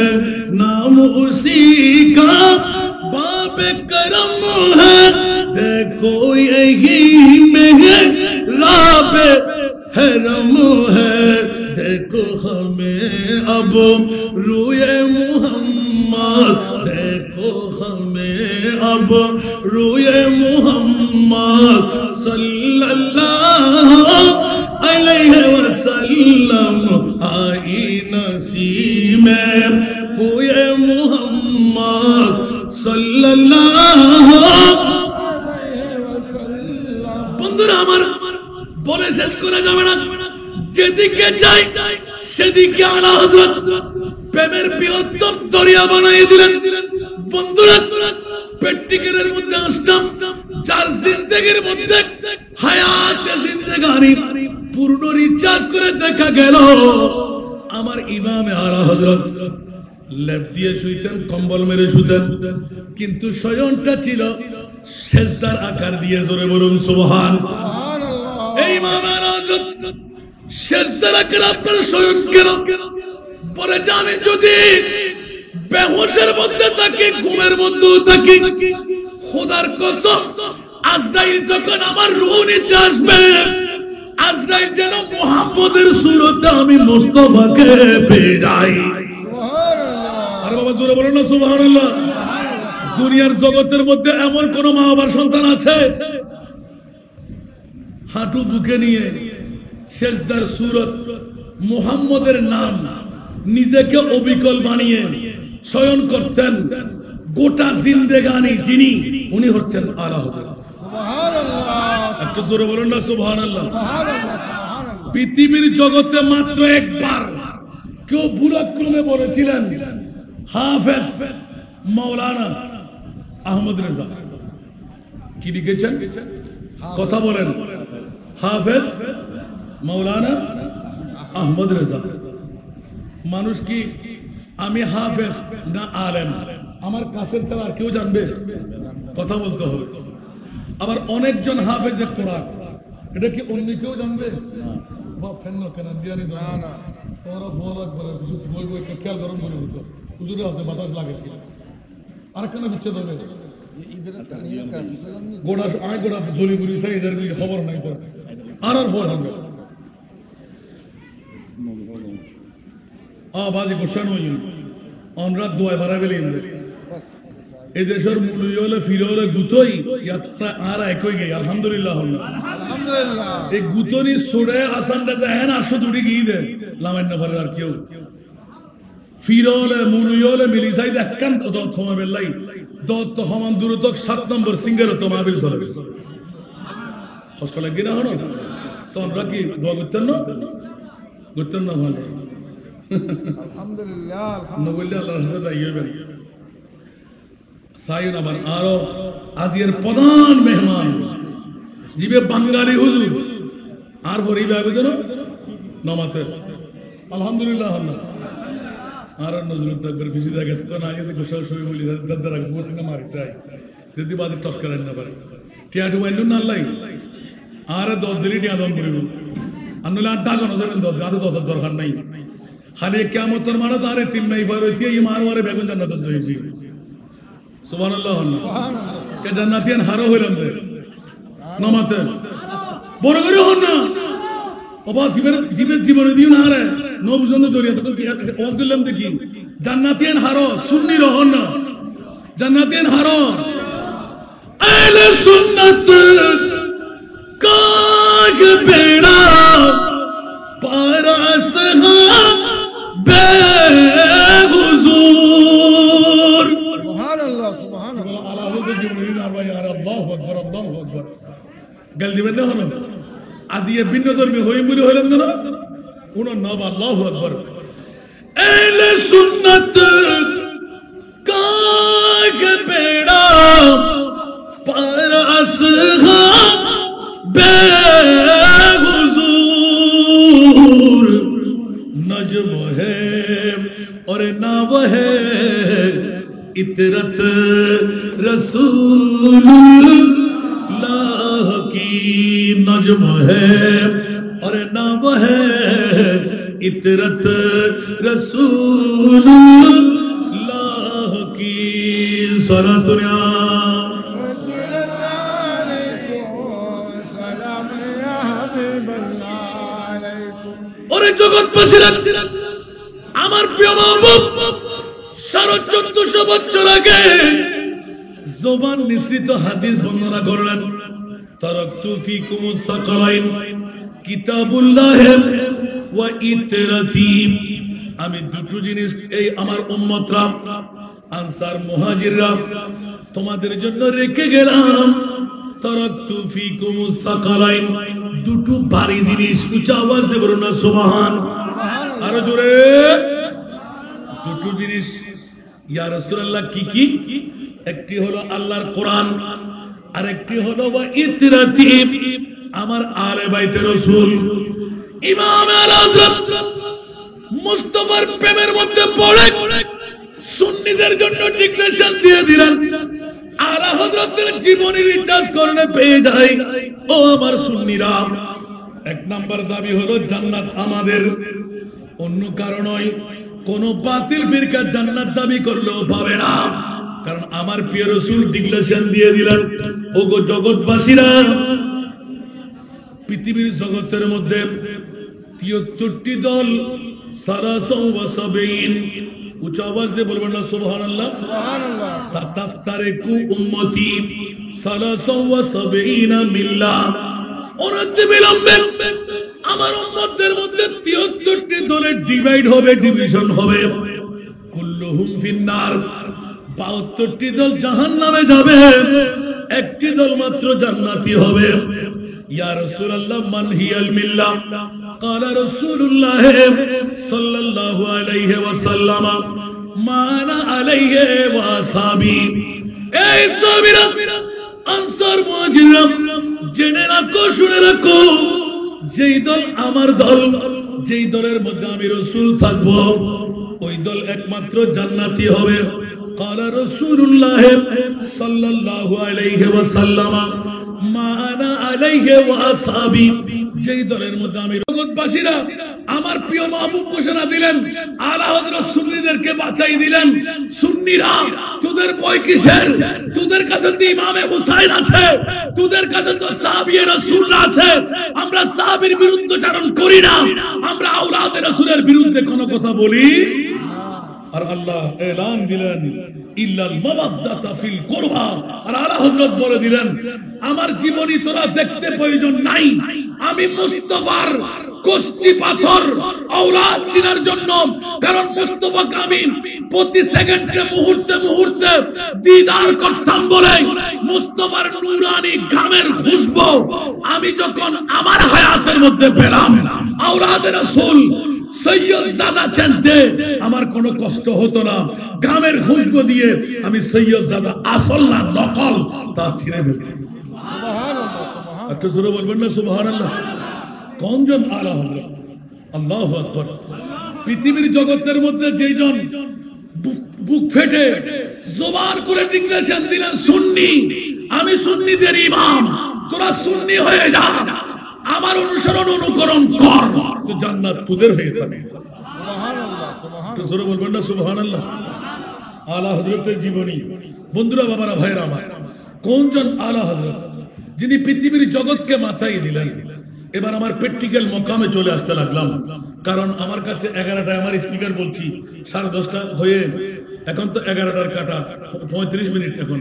नाम उसी का बाप करम है देखो यही मेहराब हरम है देखो हमें अब रूए मुहम्मद देखो हमें अब रूए मुहम्मद सल्लल्लाहु अलैहि वसल्लम आई नसीब में हुए मुहम्मद सल्लल्लाहु अलैहि वसल्लम। বন্ধুরা আমার বলে শেষ করা যাবে না, যেদিকে যাই সেদিকে আলা হযরত প্রেমের বৃহত্তম দরিয়া বানিয়ে দিলেন। বন্ধুরা প্র্যাকটিক্যালের মধ্যে আসতাম, যার জিন্দেগির মধ্যে হায়াতে জিন্দেগানি পূর্ণ রিচার্জ করে দেখা গেল। আমার ইমামে আলা হযরত লেপ দিয়ে শুইতেন, কম্বল মেরে শুতেন, কিন্তু শয়নটা ছিল সেজদার আকার দিয়ে। জোরে বলুন সুবহানাল্লাহ। এই ইমামে আলা হযরত সেজদার আকার আপনার শয়ন কেন? পরে জানি যদি বেহুশের মধ্যে থাকি, ঘুমের মধ্যেও থাকি, খোদার কসম আজরাইল যখন আমার রূহ নিতে আসবে, আজরাইল যেন মুহাম্মদের সুরতে আমি মুস্তাফাকে পেয়ে যাই। আরে বাবা জোরে বলুন না সুবহানাল্লাহ। দুনিয়ার জগতের মধ্যে এমন কোন মা বাবার সন্তান আছে হাঁটু বুকে নিয়ে সেজদার সুরত মুহাম্মদের নাম নিজেকে অবিকল বানিয়ে শয়ন করতেন? গোটা জিন্দেগানি যিনি, উনি হচ্ছেন আলা হযরত। সুবহানাল্লাহ। একটু জোরে বলুন না সুবহানাল্লাহ। পৃথিবীর জগতে মাত্র একবার কেউ ভুলক্রমে বলেছিলেন হাফেজ মাওলানা আহমদ রেজা। কি লিখেছেন? কথা বলেন। হাফেজ মাওলানা আহমদ রেজা। মানুষ কি আমি হাফেজ না আলেম আমার কাছের ছাড়া আর কেউ জানবে? কথা বলতে হবে। আবার অনেকজন হাফেজে কোরআন, এটা কি অন্য কেউ জানবে? বা ফেন্ন কেন দিয়া নি না না ওরা ফলাক বলে কিছু বই বই খেয়াল গরম করে দিত হুজুরে আছে বাতাস লাগে আর কেন বিচ্ছেদ হবে গোড়া আয় গোড়া জলি বুড়ি সাই এদের কি খবর নাই তো আর ফল হবে বাজি কোশ্চেন হই আমরা দোয়া বাড়াবেলেন এই দেশের মুলুই হলে ফিরে হলে গুতোই আর একই গে আলহামদুলিল্লাহ আলহামদুলিল্লাহ। এই গুতনি সোড়ে আসানটা যায় না আসো দুটি গিয়ে দে লামাইন না পারে আর কেউ ফিরে হলে মুলুই হলে মিলি যাই দেখেন তো ক্ষমা বেলাই দত্ত হমান দূরতক 7 নম্বর সিঙ্গার তো মাহফিল চলে কষ্ট লাগে না হলো তো আমরা কি দোয়া করতেন না ভালো আলহামদুলিল্লাহ নবুল্লাহ আল্লাহর সাথে আইবেন সাইন আবার আরো আজির প্রধান মেহমান জিবে বাঙালি হুজুর আর হরিবে আবেদন নমাতে আলহামদুলিল্লাহ আর নজরুল তাকবীর ফিসি জায়গা তো না আগে গোসল শুরু বলি দাদা গোটি না মারি চাই যদি বাজে টস করেন না পারে টিয়াটু বাইন্দু না লাই আর দদ দিলি টিয়া দম করিব আনলে আড্ডা কোন ধরেন দদ আর দদ দরকার নাই খালি কিয়ামতের মারা তারে তিন নাই ফরতি এই মারওয়ারে বেগুন জান্নাত দইছি সুবহানাল্লাহ কে জান্নাতিয়ান হারো হইলাম দে নমাতে বড় করে হন না বাবা জীবনে দিও না রে নো বুঝন দরিয়া তো কি ওয়াজ করলাম দেখি জান্নাতিয়ান হারো সুন্নি রহন না জান্নাতিয়ান হারো আহলে সুন্নাত কাগ বেড়া পারাস বে হুজুর সুবহানাল্লাহ সুবহানাল্লাহ আলা হযরত জিবরিল আরবা ইয়া আল্লাহু আকবার আল্লাহু আকবার গাল দিবেন না হলো আজি এ ভিন্ন ধর্মী হই মুরি হইলেন না উনার নাম আল্লাহু আকবার আহলে সুন্নাত কাগ বেড়া পার আসহাব বে হুজুর नजम है और नाव है इतरत रसूलुल्लाह की नजम है और नाव है इतरत रसूलुल्लाह की सलातुल्लाह জগৎবাসীরা, আমার প্রিয় মাহবুব 1450 বছর আগে জবান নিঃসৃত হাদিস বর্ণনা করলেন, তারাকতু ফিকুমুস সাকালাইন কিতাবুল্লাহ ওয়া ইতরাতি, আমি দুটো জিনিস এই আমার উম্মতরা আনসার মুহাজিররা তোমাদের জন্য রেখে গেলাম। তারাকতু ফিকুমুস সাকালাইন, দুটো ভারী জিনিস। উচ্চ আওয়াজ দিয়ে বলুন না সুবহান। আরো জোরে। দুটো জিনিস। ইয়া রাসূলুল্লাহ কি কি? একটি হলো আল্লাহর কোরআন, আর একটি হলো ওয়া ইতরাতি, আমার আলে বাইতে রাসূল। ইমাম আল হযরত মুস্তাফার প্রেমের মধ্যে পড়ে সুন্নিদের জন্য ডিক্লারেশন দিয়ে দিলেন, আলা হযরতের জীবনী রিচার্জ করলে পেয়ে যায়। ও আমার সুন্নিরা, এক নাম্বার দাবি হলো জান্নাত আমাদের, অন্য কারণ নয়। কোন বাতিল ফিরকা জান্নাত দাবি করলেও পাবে না, কারণ আমার প্রিয় রাসূল ডিক্লারেশন দিয়ে দিলেন, ওগো জগৎবাসীরা, পৃথিবীর জগতের মধ্যে 73টি দল, 73 উচ্চ আওয়াজ দিয়ে বলবেন না সুবহানাল্লাহ। সুবহানাল্লাহ। সাতাফতারিকু উম্মতি 73 মিল্লাহ, অনতি বিলম্বে আমার উম্মতদের মধ্যে 73টি দলে ডিভাইড হবে, ডিভিশন হবে। কুল্লুহুম ফিন্নার, 72টি দল জাহান্নামে যাবে, একটি দল মাত্র জান্নাতি হবে। ইয়া রাসূলুল্লাহ মান হিয়াল মিল্লাহ? ক্বালা রাসূলুল্লাহ সাল্লাল্লাহু আলাইহি ওয়াসাল্লাম মা আনা আলাইহি ওয়া আসহাবি। এই সাহাবীরা, আনসার মুহাজিররা, জেনে রাখো, শুনে রাখো, যেই দল আমার দল, যেই দলের মধ্যে আমি রাসূল থাকব, ওই দল একমাত্র জান্নাতি হবে। ক্বালা রাসূলুল্লাহ সাল্লাল্লাহু আলাইহি ওয়াসাল্লাম মা আনা আলাইহি ওয়া আসহাবি, যেই দলের মধ্যে আমি। জগৎবাসীরা, আমার প্রিয় মাহবুব ঘোষণা দিলেন, আলা হযরত সুন্নিদেরকে বাঁচাই দিলেন। সুন্নিরা, তোদের ভয় কিসের? তোদের কাছে তো ইমামে হুসাইন আছে, তোদের কাছে তো সাহাবীয়ে রাসূলরা আছে। আমরা সাহাবীর বিরুদ্ধচারণ করি না, আমরা আওলাদে রাসূলের বিরুদ্ধে কোনো কথা বলি। আর আল্লাহ এলান দিলেন ইল্লাল মাওয়াদ্দাতা ফিল কুরবা, আর আলা হযরত বলে দিলেন, আমার জীবনী তোরা দেখতে প্রয়োজন নাই, আমি মুস্তাফার কষ্টি পাথর আওলাদ চিনার জন্য, কারণ মুস্তাফাকে আমি প্রতি সেকেন্ডে মুহূর্তে মুহূর্তে দিদার করতাম বলে মুস্তাফার নূরানি ঘামের খুশবু আমি যখন আমার হায়াতের মধ্যে পেলাম, আওলাদে রাসূল সৈয়দজাদা চিনতে আমার কোনো কষ্ট হতো না। ঘামের খুশবু দিয়ে আমি সৈয়দজাদা আসল না নকল তা চিনে ফেলতাম। সুবহানাল্লাহ। সুবহানাল্লাহ। একটু জোরে বলবেন না সুবহানাল্লাহ। কোনজন আলা হযরত? আল্লাহু আকবার। পৃথিবীর জগতের মধ্যে যেইজন বুক ফেটে জোবার করে ডিক্লারেশন দিলেন সুন্নি, আমি সুন্নিদের ইমাম, তোরা সুন্নি হয়ে যা, আমার অনুসরণ অনুকরণ কর, তো জান্নাত তোদের হয়ে যাবে। সুবহানাল্লাহ। সুবহানাল্লাহ। একটু জোরে বলবেন না সুবহানাল্লাহ। আলা হযরতের জীবনী। বন্ধুরা, বাবারা, ভাইরা আমার, কোনজন আলা হযরত যিনি পৃথিবীর জগৎকে মাথায় দিলেন? এবার আমার প্র্যাকটিক্যাল মকামে চলে আসতে লাগলাম, কারণ আমার কাছে 11টায় আমার স্পিকার বলছি, 10:30 হয়ে এখন তো 11টার কাটা 35 মিনিট এখন,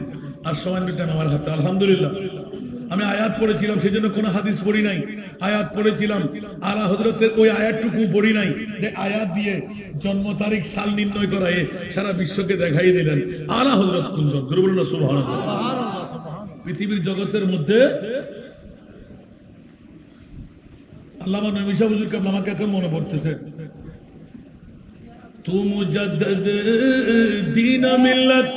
আর সময় মিনিট আমার হাতে। আলহামদুলিল্লাহ, আমি আয়াত পড়েছিলাম, সেজন্য কোনো হাদিস পড়ি নাই, আয়াত পড়েছিলাম। আলা হযরতের ওই আয়াতটুকু পড়ি নাই, যে আয়াত দিয়ে জন্ম তারিখ সাল নির্ণয় করা সারা বিশ্বকে দেখাই দিলেন। আলা হযরত কোনজন? জোরে বলুন না সুবহানাল্লাহ। সুবহানাল্লাহ। সুবহানাল্লাহ। পৃথিবীর জগতের মধ্যে আল্লামা নবী শাহ হুজুর কেবলা, আমাকে এখন মনে পড়তেছে, তু মুজাদ্দিদ দ্বীন মিল্লাত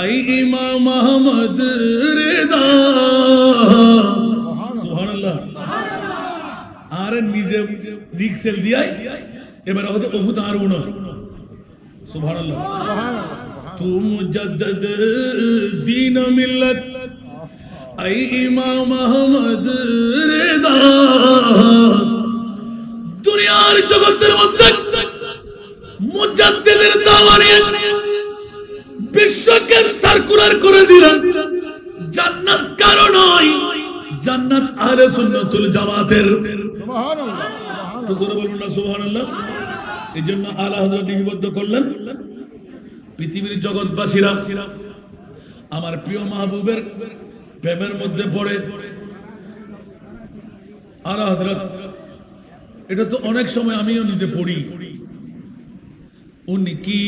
আই ইমাম আহমদ রেদা। সুবহানাল্লাহ। আর নিজে রিক্সেল দিয়াই এবারে হতে বহুত আর উনো। সুবহানাল্লাহ। তু মুজাদ্দিদ দ্বীন মিল্লাত আই ইমাম আহমদ রেদা। দুনিয়ার জগতের মধ্যে মুজাদ্দিদের দাওয়া নিয়ে বিশ্বকে সার্কুলার করে দিলেন। জান্নাত কারো নয়, জান্নাত আহলে সুন্নাতুল জামাতের। সুবহানাল্লাহ। একটু জোরে বলুন না সুবহানাল্লাহ। এই জন্য আলা হযরত লিপিবদ্ধ করলেন, পৃথিবীর জগৎবাসীরা আমার প্রিয় মাহবুবের প্রেমের মধ্যে পড়ে। আলা হযরত, এটা তো অনেক সময় আমিও নিজে পড়ি, উনকি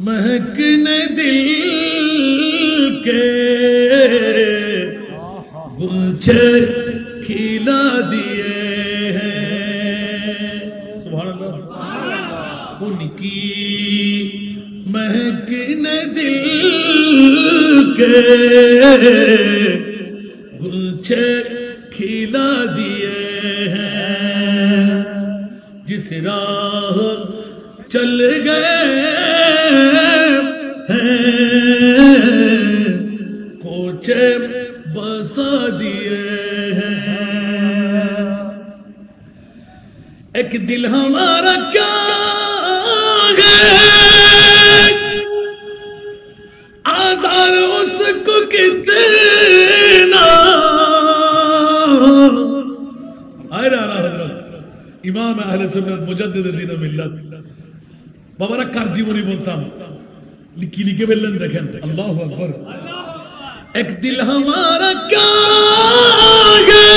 महकने दिल के गुलछे खिला दिए हैं, सुभान अल्लाह। उनकी महकने दिल के गुलछे खिला दिए हैं, जिस राह चल गए कोचे बसा दिए हैं। एक दिल हमारा क्या है, आज़ार उसको कितना। इमाम अहले सुन्नत मुजद्दिद दीन मिल्लत बाबारा কার জীবনী বলতাম, কি লিখে বললেন দেখেন, আল্লাহু আকবার। এক দিল हमारा क्या है,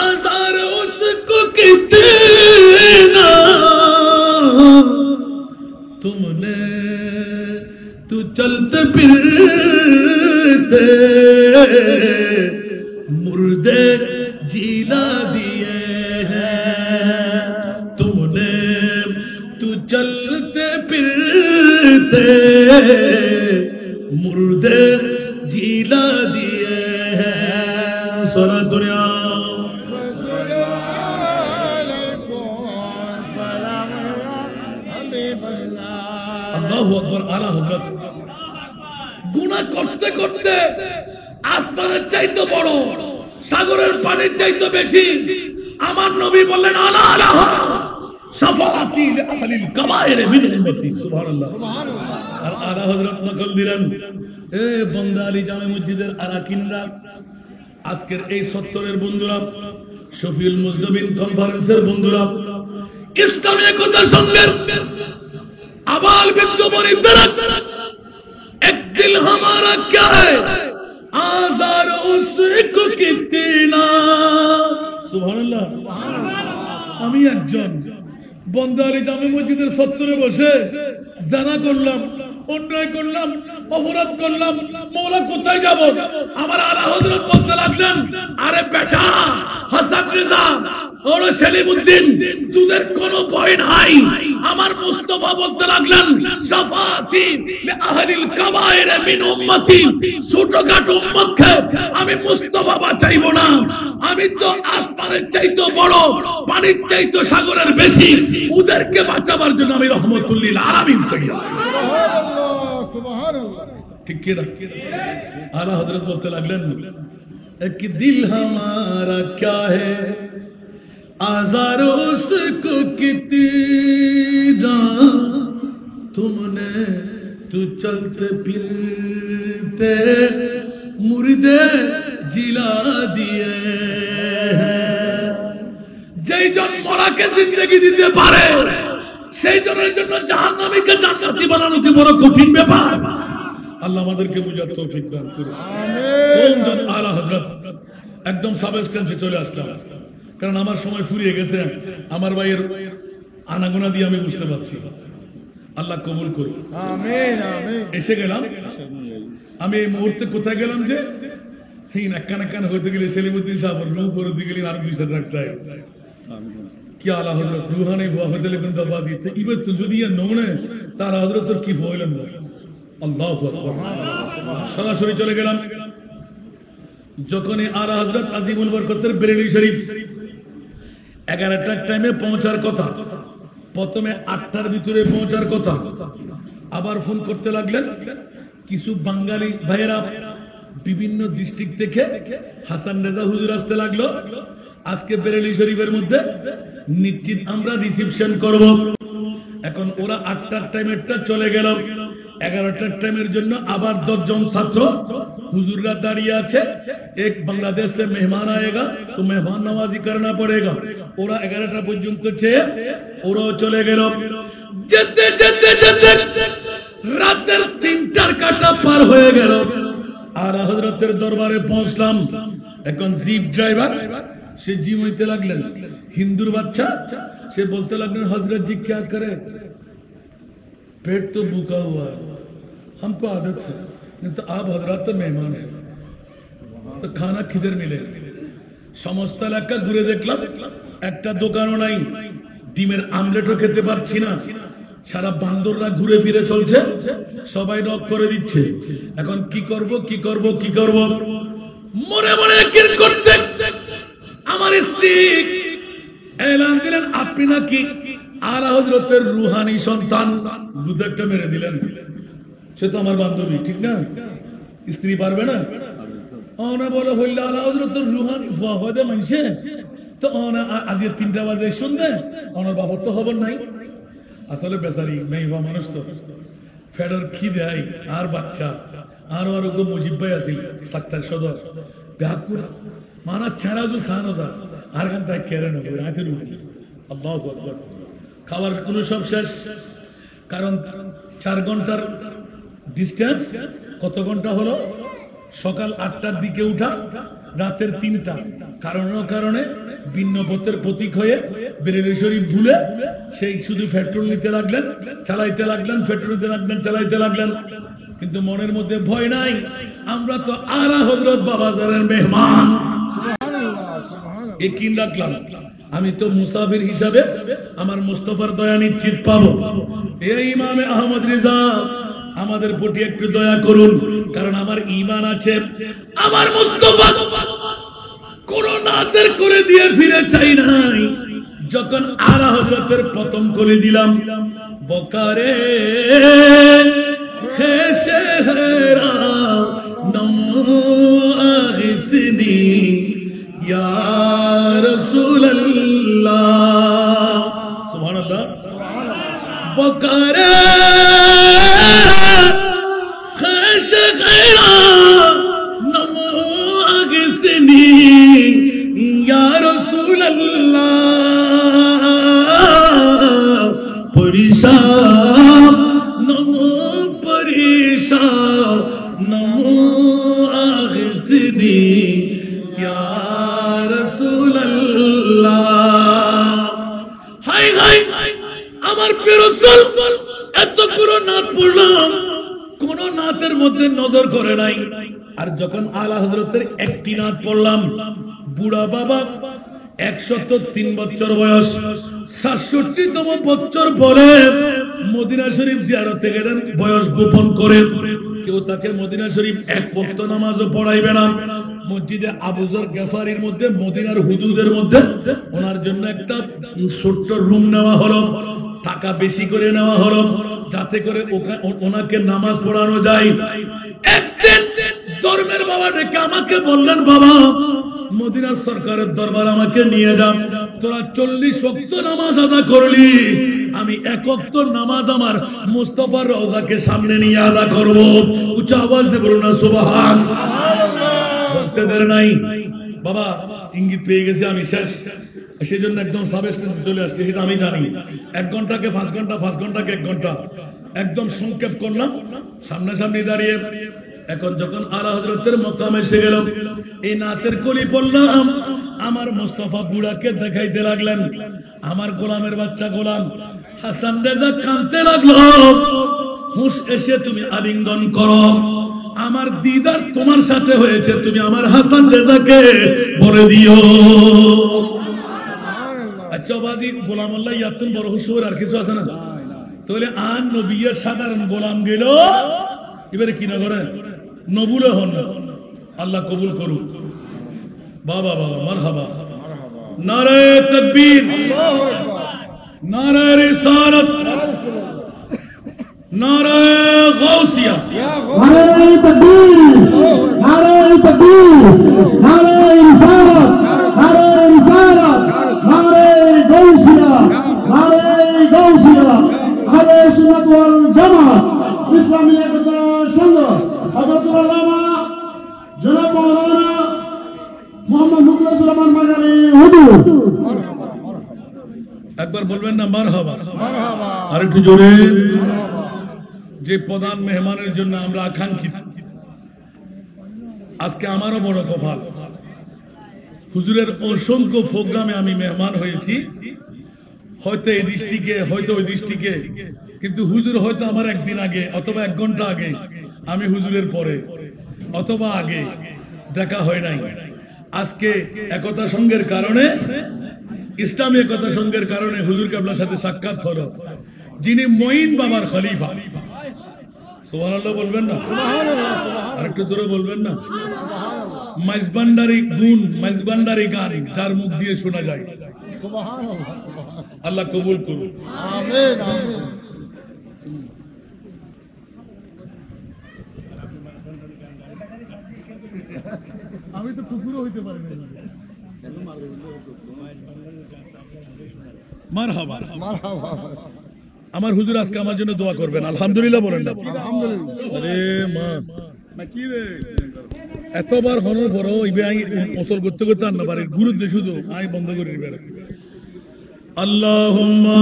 आज़ार उसको कितना, तुमने तू चलते फिरते मुर्दे जिला दिए हैं, तुमने तू चलते फिरते मुर्दे जिला दिए हैं। सोना दुनिया আল্লাহু আকবার। আলা হযরত গুনাহ করতে করতে আসমানের চাইতে বড়, সাগরের পানির চাইতে বেশি আমার নবী বললেন আলা আলা শাফাআতি লিআহলিল কাবায়ের মিন উম্মতি, সুবহানাল্লাহ। আর আলা হযরত নকল দিলেন, এ বান্দা আলী জামে মসজিদের আরাকিনরা, আজকের এই সত্তরের বন্ধুরা, শফিউল মুজনবিন কনফারেন্সের বন্ধুরা, ইসলামী একতা সংঘের আবাল বৃদ্ধ বনিবরা, এক দিল হামারা ক্যা হ্যায়, আযার উসকো কিতনা, সুবহানাল্লাহ। আমি একজন বন্দা আলী জামে মসজিদের সত্তরে বসে জানা করলাম, অন্যায় করলাম, অপরাধ করলাম, মওলা কোথায় যাব? আমার আলা হযরত বলতে লাগলেন, আরে বেটা হাসান রেজা ওর সেলিমউদ্দিন, তোদের কোনো ভয় নাই। আমার মুস্তাফা বলতে লাগলেন, শাফাআতি লিআহলিল কাবায়ের মিন উম্মতি, ছোটখাটো উম্মতকে আমি মুস্তাফা বাঁচাইব না। আমি তো আসমানের চাইতে বড়, পানির চাইতে সাগরের বেশি, ওদেরকে বাঁচাবার জন্য আমি রহমতুল লিল আলামিন তৈয়ার। সুবহানাল্লাহ, সুবহানাল্লাহ। ঠিক কি না? আলা হযরত বলতে লাগলেন, এক দিল হামারা ক্যা হ্যায়, आज़ार उसको कितना, तुमने तू चलते फिरते मुर्दे जिला दिए हैं। যেই জন মরাকে জিন্দেগি দিতে পারে, সেই জনের জন্য জাহান্নামীকে জান্নাতি বানানো কি বড় কঠিন ব্যাপার। আল্লাহ আমাদেরকে বুঝার তৌফিক দান করুন, আমিন। কোন জন আলা হযরত একদম সাবস্টেন্সে চলে আসলাম, কারণ আমার সময় ফুরিয়ে গেছে। আমার ভাইয়ের আনাগোনা দিয়ে আমি বুঝতে পারছি, আল্লাহ কবুল করুন, আমিন আমিন। এসে গেলাম আমি এই মুহূর্তে, কোথায় গেলাম যে এই নাক্কান হইতে গেলে সেলিমউদ্দিন সাহেব রূহ করে দিয়ে গেলেন, আর 200 টাকা চাই কি আলা হযরত রুহানি ওয়াহদে লেবেন দাবাজি তে ইবে তো যদি নমনে তার হযরত কি হইলেন, আল্লাহু আকবার। সরাসরি চলে গেলাম, যখনই আলা হযরত আজিমুল বরকতের বেরেলি শরীফ 11টার টাইমে পৌঁছার কথা, প্রথমে 8টার ভিতরে পৌঁছার কথা, আবার ফোন করতে লাগলেন কিছু বাঙালি ভাইয়েরা বিভিন্ন ডিস্ট্রিক্ট থেকে। হাসান রেজা হুজুর আসতে লাগলো, আজকে বেরেলি শরীফের মধ্যে নিশ্চিত আমরা রিসিপশন করব। এখন ওরা 8টার টাইমেরটা চলে গেল, 11টার টাইমের জন্য আবার 10 জন ছাত্র হুজুররা দাঁড়িয়ে আছে এক বাংলাদেশ से मेहमान आएगा तो मेहमान नवाजी करना पड़ेगा ওরা 11টা পর্যন্ত চেয়ে ওরাও চলে গেল যেতে যেতে যেতে রাতের 3টার কাটা পার হয়ে গেল আর হযরতের দরবারে পৌঁছলাম এখন জিপ ড্রাইভার সে জিম হইতে লাগলেন হিন্দুর বাচ্চা সে বলতে লাগলেন हजरत जी क्या करे पेट तो भूखा हुआ है हमको आदत है नहीं तो आप हजरत तो मेहमान है तो खाना किधर मिले समस्त এলাকা ঘুরে দেখলাম একটা দোকানও নাই ডিমের আমলেটও খেতে পারছি না সারা বান্দররা ঘুরে ফিরে চলছে সবাই নক করে দিচ্ছে এখন কি করব কি করব কি করব মনে মনে কির করতে আমার স্ত্রী এলান দিলেন আপনি নাকি আলা হযরতের রূহানি সন্তান গুদাকটা মেরে দিলেন সে তো আমার বান্ধবী ঠিক না স্ত্রী পারবে না ওনা বলে হইলা আলা হযরতের রূহানি ফাহদে মানছে তো ওনা আজ 3টা বাজে শুনবে ওনার বাবা তো খবর নাই আসলে বেচারি মেয়েবা মানুষ তো ফেডার কি দেয় আর বাচ্চা আর ওরকম মুজিব ভাই আছিল সাক্তার সদর ব্যাকুড়া মানা ছাড়া যে সানো যা আর গান তাই কেড়ে নেবো রাতে রুটি আল্লাহু আকবার খাবার কোনো সব শেষ কারণ 4 ঘন্টার ডিসটেন্স কত ঘন্টা হলো সকাল 8টার দিকে উঠা রাতের 3টা কারণে ভিন্ন পথের প্রতীক হয়ে বেরেলি শরীফ ভুলে সেই শুধু পেট্রোল নিতে লাগলেন চালাইতে লাগলেন পেট্রোল নিতে লাগলেন চালাইতে লাগলেন কিন্তু মনের মধ্যে ভয় নাই আমরা তো আলা হযরত বাবাজানের মেহমান ইয়াকিন রাখলাম আমি তো মুসাফির হিসাবে আমার মুস্তাফার দয়া নিশ্চিত পাবো এই ইমামে আহমদ রিজা আমাদের প্রতি একটু দয়া করুন কারণ আমার ঈমান আছে আমার মুস্তাফা কোন নাদের করে দিয়ে ফিরে চাই নাই যখন আলা হযরতের প্রথম করে দিলাম বকারে হে শেহরা নমো আগিসনি ইয়া রাসূলুল্লাহ সুবহানাল্লাহ বকারে হে শেহরা নমো আগিসনি ইয়া রাসূলুল্লাহ পরিশান নমো পরিশান নমো আগিসনি ইয়া রাসূলুল্লাহ হাই হাই আমার প্রিয় রাসূল এত পুরো নাত পড়লাম কোন নাতের মধ্যে নজর করে নাই আর যখন আলা হযরতের একটি নাত পড়লাম বুড়া বাবা 103 বছর বয়স 67তম বছর পরে মদিনা শরীফ জিয়ারতে গেলেন বয়স গোপন করে কেউ তাকে মদিনা শরীফ এক ওয়াক্ত নামাজও পড়াইবে না মসজিদে আবু যর গফারির মধ্যে মদিনার হুদুদের মধ্যে ওনার জন্য একটা ছোট্ট রুম নেওয়া হলো টাকা বেশি করে নেওয়া হলো যাতে করে ওনাকে নামাজ পড়ানো যায় একদিন ধর্মের বাবা ডেকে আমাকে বললেন বাবা মদিনার সরকারের দরবার আমাকে নিয়ে যান তোরা 40 ওয়াক্ত নামাজ আদা করলি আমি এক ওয়াক্ত নামাজ আমার মুস্তাফার রওজাকে সামনে নিয়ে আদা করব উচ্চ আওয়াজ দিয়ে বলুন না সুবহানাল্লাহ বলতে দের নাই বাবা ইঙ্গিত পেয়ে গেছি আমি শেষ সেজন্য একদম সাবস্টেন্স চলে আসছে সেটা আমি জানি 1 ঘন্টাকে 5 ঘন্টা 5 ঘন্টাকে 1 ঘন্টা একদম সংক্ষেপ করলাম সামনাসামনি দাঁড়িয়ে এখন যখন আলা হযরতের মকামে এসে গেল এই নাতের কলি পড়লাম আমার মুস্তাফা বুড়াকে দেখাইতে লাগলেন আমার গোলামের বাচ্চা গোলাম হাসান রেজা কাঁদতে লাগলো হুশ এসে তুমি আলিঙ্গন করো আমার দিদার তোমার সাথে হয়েছে তুমি আমার হাসান রেজাকে বলে দিও আচ্ছা বাজি গোলাম আল্লাহ ইয়াতুন বড় হুশুর আর কিছু আছে না তাহলে আন নবীর সাধারণ গোলাম গেল এবারে কি না করে নবুলে হন আল্লাহ কবুল করুক বাবা বাবা মারহাবা নারে তাকবীর নারে রিসালাত নারে গাউসিয়া নারে তাকবীর নারে তাকবীর নারে রিসালাত নারে রিসালাত নারে গাউসিয়া নারে গাউসিয়া আহলে সুন্নাত ওয়াল জামাত ইসলামী একতা সংঘ হযরতুল আল্লামা জনাব মাওলানা মোহাম্মদ মুখলেসুর রহমান মাদানী হুজুর। একবার বলবেন না মারহাবা, আর একটু জোরে। যে প্রধান মেহমানের জন্য আমরা আকাঙ্ক্ষিত, আজকে আমারও বড় কপাল, হুজুরের অসংখ্য প্রোগ্রামে আমি মেহমান হয়েছি, হয়তো এই দৃষ্টিকে হয়তো ওই দৃষ্টিকে, কিন্তু হুজুর হয়তো আমার একদিন আগে অথবা 1 ঘন্টা আগে, আমি হুজুরের পরে অথবা আগে দেখা হয় নাই। আজকে একতা সংঘের কারণে, ইসলামী একতা সংঘের কারণে হুজুর কেবলার সাথে সাক্ষাৎ হলো, যিনি মঈন বাবার খলিফা। সুবহানাল্লাহ বলবেন না? আরেকটু জোরে বলবেন না? মাইজবান্ডারি গুণ, মাইজবান্ডারি গান যার মুখ দিয়ে শোনা যায়। আল্লাহ কবুল করুন। আমিন আমিন। আমি তো কুকুরও হইতে পারি না। মারহাবা। মারহাবা। আমার হুজুর আজকে আমার জন্য দোয়া করবেন, আলহামদুলিল্লাহ বলেন না? আলহামদুলিল্লাহ। আরে মা কি রে, এতবার হনোর পরও ইবে আই ওসল করতে করতে আন না পারে, গুরুত্ব শুধু আই বন্ধ করে দিবে। আল্লাহুম্মা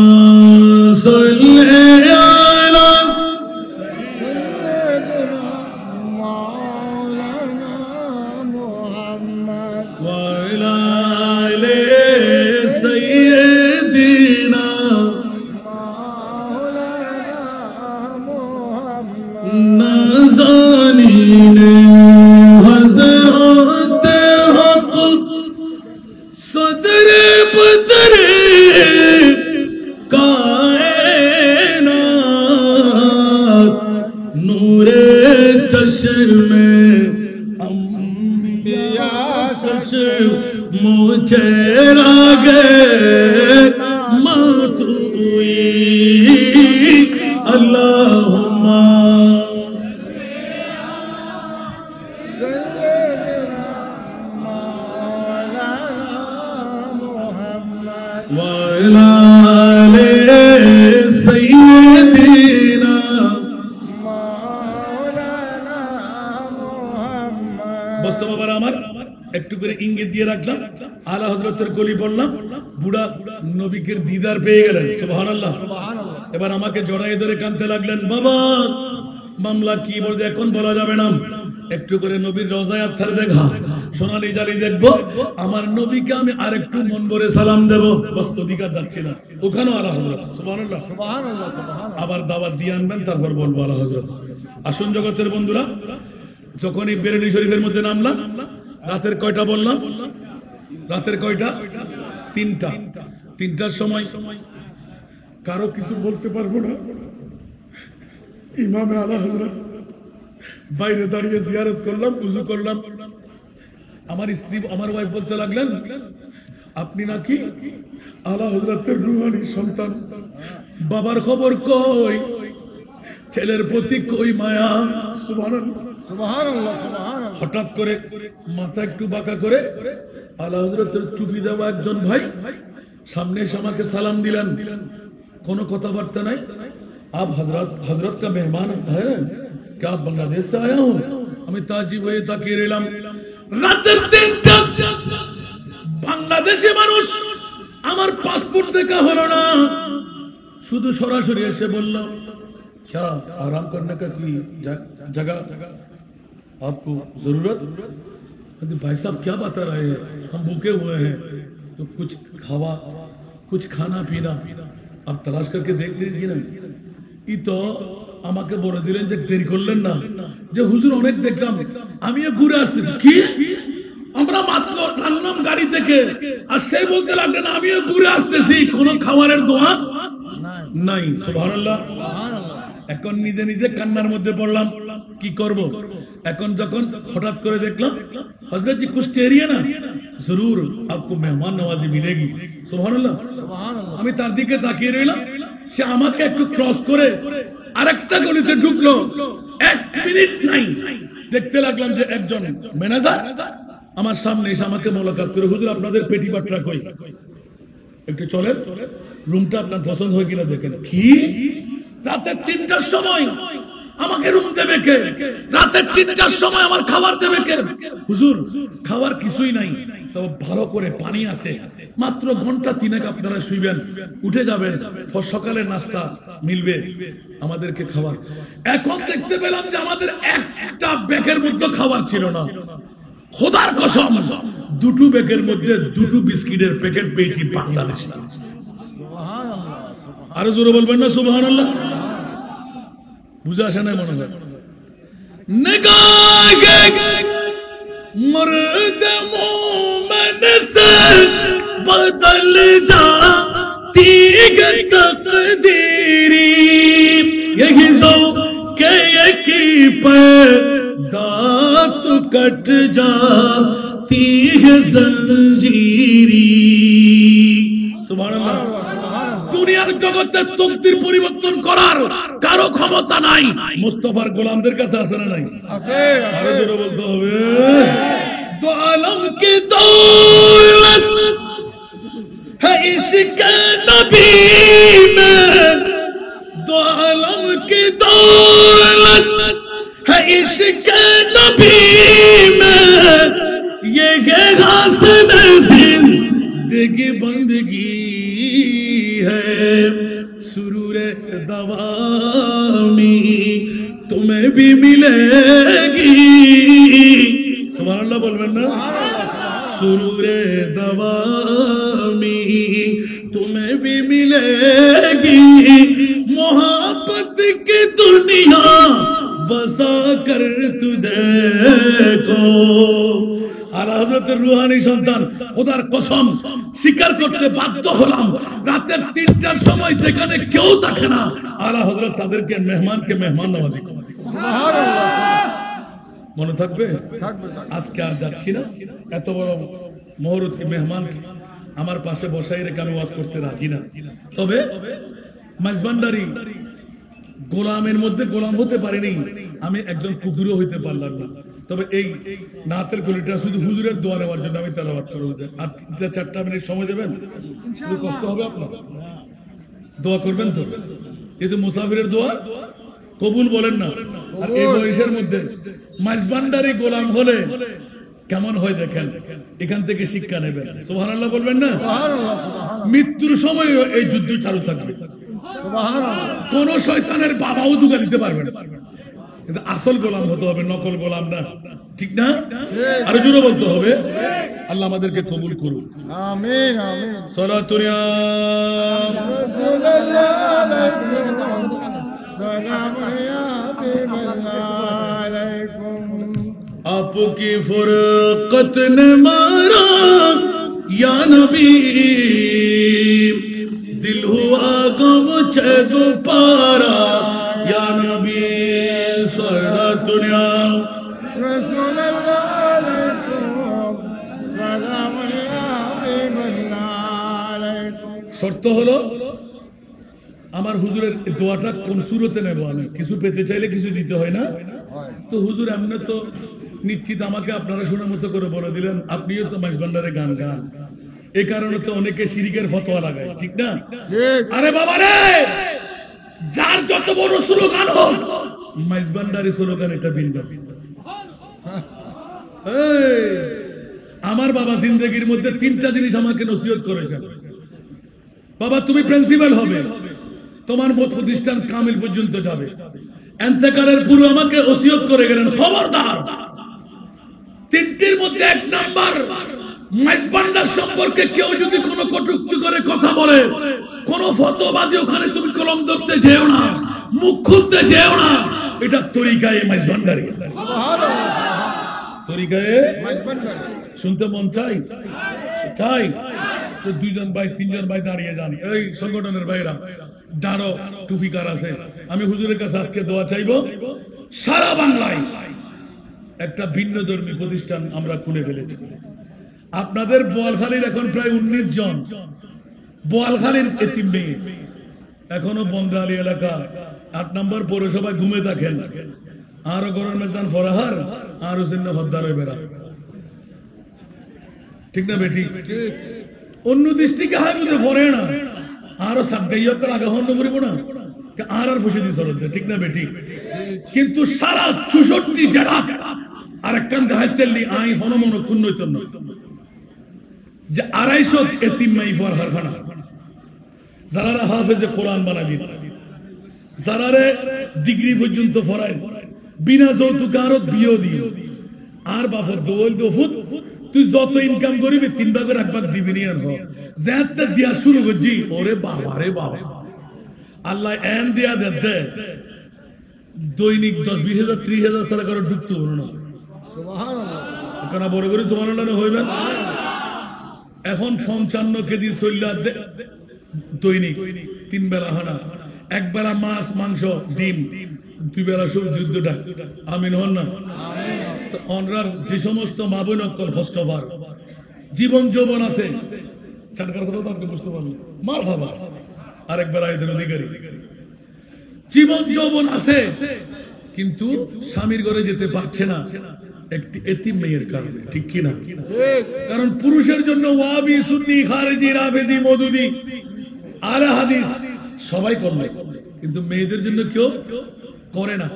সাল্লি আলা মাওলানা মুহাম্মদ ওয়া আলা আলি সাইয়্যিদিনা মাওলানা মুহাম্মদ নাজানিন হযরত হক সদর বদর कायनात नूरे चश्मे बिया मुझे रागे मातुई अल्लाहुम्मा सय्यदना मौलाना मुहम्मद वाला सैयदना मौलाना मुहम्मद। বস্তু বাবার আমার একটু করে ইঙ্গিত দিয়ে রাখলাম, আলা হযরতের কলি পড়লাম, বুড়া নবীকে দিদার পেয়ে গেলেন। সুবহানাল্লাহ। এবার আমাকে জড়াই ধরে কাঁদতে লাগলেন, বাবা মামলা কি বলতে এখন বলা যাবে না, একটু করে নবীর রওজায় আত্মার দেখা, সোনালী জালি দেখবো, আমার নবীকে আমি আরেকটু মন ভরে সালাম দেব, বাস অধিকার যাচ্ছি না। ওখানেও আলা হযরত। সুবহানাল্লাহ। সুবহানাল্লাহ সুবহানাল্লাহ। আবার দাওয়াত দিয়ে আনবেন, তারপর বলবো আলা হযরত। আসুন জগতের বন্ধুরা, যখনই বেরেলি শরীফের মধ্যে নামলাম, রাতের কয়টা বললাম? রাতের কয়টা? 3টা। 3টার সময় কারো কিছু বলতে পারবো না, ইমামে আলা হযরত বাইরে দাঁড়িয়ে জিয়ারত করলাম, উযু করলাম। আমার স্ত্রী, আমার ওয়াইফ বলতে লাগলেন, আপনি নাকি আলা হযরতের রুহানি সন্তান, বাবার খবর কই, ছেলের প্রতি কই মায়া। সুবহানাল্লাহ সুবহানাল্লাহ সুবহানাল্লাহ। হঠাৎ করে মাথা একটু বাঁকা করে আলা হযরতের টুপি দেওয়া একজন ভাই সামনে এসে আমাকে সালাম দিলেন, কোনো কথাবার্তা নাই। आप हजरत का मेहमान है क्या, आप बांग्लादेश से आया हूं? আমি তাজিব হয়ে তাকিয়ে রইলাম। রাতের 3টা, বাংলাদেশি মানুষ, আমার পাসপোর্ট দেখা হলো না, শুধু সরাসরি এসে বলল, क्या आराम करने का कोई जगह आपको जरूरत? भाई साहब क्या बता रहे हैं, हम भूखे हुए हैं, तो कुछ खावा, कुछ खाना पीना आप तलाश करके देख लीजिए ना। ই তো আমাকে বলে দিলেন যে দেরি করলেন না, যে হুজুর অনেক দেখলাম, আমিও ঘুরে আসতেছি। কি? আমরা মাত্র নামলাম গাড়ি থেকে, আর সেই বলতে লাগলেন আমিও ঘুরে আসতেছি, কোনো খাবারের দোয়া নাই। সুবহানাল্লাহ। এখন নিজে নিজে কান্নার মধ্যে পড়লাম, কি করব। এখন যখন হঠাৎ করে দেখলাম হযরত জি কুছ টেরিয়ে না, জরুর আপকো মেহমান নওয়াজি মিলেগি। সুবহানাল্লাহ। আমি তার দিকে তাকিয়ে রইলাম, সে আমাকে একটু ক্রস করে আরেকটা গলিতে ঢুকলো, 1 মিনিট নাই, দেখতে লাগলাম যে একজন ম্যানেজার আমার সামনে এসে আমাকে মোলাকাত করে, হুজুর আপনাদের পেটি বাটরা কই, একটু চলেন, রুমটা আপনার পছন্দ হয় কিনা দেখেন। কি? রাতে 3টার সময় আমাকে রুম দেবে কে? রাতের 3টার সময় আমার খাবার দেবে কে? হুজুর খাবার কিছুই নাই, তবে ভালো করে পানি আছে, মাত্র ঘন্টা 3 আপনারা শুইবেন, উঠে যাবেন, সকালের নাস্তা মিলবে, আমাদেরকে খাবার। এখন দেখতে পেলাম যে আমাদের একটা ব্যাগের মধ্যে খাবার ছিল না। খোদার কসম, 2টো ব্যাগের মধ্যে 2টো বিস্কিটের প্যাকেট পেয়েছি বাংলাদেশ। আরো জোরে বলবেন না সুবহানাল্লাহ? বুঝে আসে না মনে হয়? নিগাহে মর্দ মোমেন সে বদল जाती है तकदीरी, यही जो के की पर दात कट जाती है जंजीरी। सुभान अल्लाह। দুনিয়ার জগতে তকদির পরিবর্তন করার কারো ক্ষমতা নাই, মুস্তাফার গোলামদের কাছে আছে না নাই? আছে, আরো জোরে বলতে হবে। দো আলম কি দৌলত है इश्क नबी में, दो आलम की दौलत है इश्क नबी में, ये हासिल जिंदगी बंदगी है, सुरूरे दवामी तुम्हें भी मिलेगी। सुभान अल्लाह बोलবেন না? सुरूरे दवामी तुम्हें भी मिलेगी, मोहब्बत की दुनिया बसा कर तुझे को। আলা হযরতের রূহানী সন্তান, খোদার কসম স্বীকার করতে বাধ্য হলাম, রাতের 3টার সময় যেখানে কেউ থাকে না, আলা হযরত তাদেরকে মেহমানকে মেহমান নওয়াজি করে। সুবহানাল্লাহ। মনে থাকবে? থাকবে। আজকে আর যাচ্ছি না, এত বড় মহরতি মেহমান আমার পাশে বসাই রেখে আমি ওয়াজ করতে রাজি না। তবে মাঝবান্ডারি গোলামের মধ্যে গোলাম হতে পারিনি, আমি একজন কুকুরও হইতে পারলাম না। তবে এই নাতের গলিটা শুধু হুজুরের দোয়া নেওয়ার জন্য আমি তেলাওয়াত করব। আর 3-4 মিনিট সময় দেবেন? শুধু কষ্ট হবে আপনার? দোয়া করবেন তো? এই তো মুসাফিরের দোয়া কবুল বলেন না। আর এই বয়সের মধ্যে মাঝবান্ডারি গোলাম হলে কেমন হয় দেখেন, এখান থেকে শিক্ষা নেবেন। সুবহানাল্লাহ বলবেন না? সুবহানাল্লাহ, সুবহানাল্লাহ, মৃত্যুর সময় এই যুদ্ধ চালু থাকবে। সুবহানাল্লাহ। কোন শয়তানের বাবাও দুগা দিতে পারবে না, কিন্তু আসল গোলাম হতে হবে, নকল গোলাম না। ঠিক না? আরো জোরে বলতে হবে। আল্লাহ আমাদেরকে কবুল করুন। আমিন, আমিন। সালাতুন ইয়া রাসূলুল্লাহ আলাইকুম সালাম ইয়া হাবিবাল্লাহ আলাইকুম। आपकी फुरकत ने मारा या नबी, दिल हुआ गम छो पारा या नबी। सरा दुनिया রাসূলুল্লাহ আলাইকুম সালাম ইয়া হাবিবাল্লাহ আলাইকুম। শর্ত হলো আমার হুজুরের দোয়াটা কোন সুরতে নেব, আমি কিছু পেতে চাইলে কিছু দিতে হয় না। তো হুজুর এমনি তো নিশ্চিত আমাকে আপনারা শোনার মতো করে বলে দিলেন, আপনিও তো মাঝবান্ডারে গান গান, এই কারণে তো অনেকে শিরিকের ফতোয়া লাগায়। ঠিক না? ঠিক। আরে বাবা রে, যার যত বড় স্লোগান হোক, মাঝবান্ডারি স্লোগান এটা ভিন্ন। আমার বাবা জিন্দেগির মধ্যে 3টা জিনিস আমাকে নসিহত করেছেন। বাবা তুমি প্রিন্সিপাল হবে, তোমার মত প্রতিষ্ঠান কামিল পর্যন্ত যাবে। এন্তেকালের পূর্বে আমাকে ওসিয়ত করে গেলেন, খবরদার 3টির মধ্যে 1 নাম্বার, মাঝবান্ডার সম্পর্কে কেউ যদি কোনো কটূক্তি করে কথা বলে, কোন ফতোয়াবাজি ওখানে তুমি কলম ধরতে যেও না, মুখ খুলতে যেও না। এটা তরিকায়ে মাঝবান্ডারি। তরিকায়ে মাঝবান্ডারি। শুনতে মন চাই? চাই। 2জন ভাই 3জন ভাই দাঁড়িয়ে যান, এই সংগঠনের ভাইরা দাঁড়ো, টুফিকার আছে। আমি হুজুরের কাছে আজকে দোয়া চাইবো, সারা বাংলায় একটা ভিন্ন ধর্মী প্রতিষ্ঠান আমরা খুলে ফেলেছি। আপনাদের বোয়ালখালীর এখন প্রায় 19 জন, বোয়ালখালীর এতিম মেয়ে এখনো বন্দ্রালী এলাকা 8 নম্বর পৌরসভায় ঘুমে থাকেন। আরো গরম মেজান ফরাহার আর হোসেন হদ্দার হয়ে বেড়া। ঠিক না বেটি? অন্য দৃষ্টিকে হাই বুঝে পড়ে না, আরো সাবগাইয়া আগে হন্য করিব না। আর ফুসে দিয়ে চলন ঠিক না বেটি কিন্তু সারা 64 জেলা আর একখান গাহাইতের লি আই হনমন কুন্নইতন যে 250 এতিম মাই ফর হারফানা যারা হাফেজে কোরআন বানাবি যারা ডিগ্রি পর্যন্ত পড়ায় বিনা যৌতুকে আরো বিয়ে দিও আর বাপর দোল দফুত তুই যত ইনকাম করিবি 3 ভাগের 1 ভাগ দিবি নি আর যাতে দিয়া শুরু করছি ওরে বাবা রে বাবা আল্লাহ এন দিয়া দে দৈনিক 10-20 হাজার 30 হাজার টাকা করে ঢুকতে হলো না সুবহানাল্লাহ কেন বড় করে সুবহানাল্লাহ হইবে এখন 55 কেজি সইলা দৈনিক 3 বেলা হানা এক বেলা মাছ মাংস ডিম 2 বেলা সব যুদ্ধটা আমিন হন না তো অনরার যে সমস্ত মা বোন অকল হস্তবার জীবন যৌবন আছে চাটকার কথা তো আপনি বুঝতে পারলেন মারহাবা আরেক বেলা এদের অধিকারী জীবন যৌবন আছে কিন্তু স্বামীর ঘরে যেতে পারছে না একটি এতিম মেয়ের কারণে ঠিক কি না কারণ পুরুষের জন্য ওয়াহাবি সুন্নি খারেজি রাফেজি মওদুদি আলে হাদিস সবাই করবে কিন্তু মেয়েদের জন্য কেউ করে না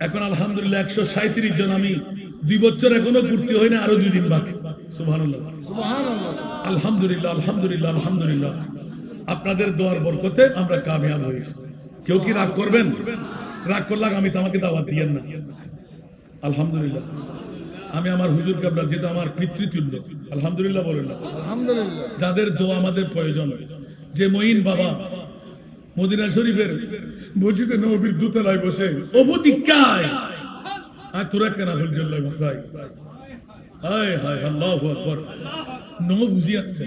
এখন আলহামদুলিল্লাহ 137 জন আমি 2 বছর এখনো পূর্তি হয় না আরো 2 দিন বাকি সুবহানাল্লাহ সুবহানাল্লাহ আলহামদুলিল্লাহ আলহামদুলিল্লাহ আলহামদুলিল্লাহ আপনাদের দোয়ার বরকতে আমরা কামিয়াব হয়েছি কেউ কি রাগ করবেন রাগ করলে আমি তো আমাকে দাওয়াত দিয়েন না আলহামদুলিল্লাহ আমি আমার হুজুর কাবলা যেটা আমার পিতৃতুল্য আলহামদুলিল্লাহ বলেন না আলহামদুলিল্লাহ যাদের দোয়া আমাদের প্রয়োজন যে মঈন বাবা মদিনা শরীফের মসজিদে নববীর দোতলায় বসে ওফতিকায় আর তোরা কেন হুজুল্লাহ ভাষায় হায় হায় আল্লাহু আকবার নো বুঝিয়াছে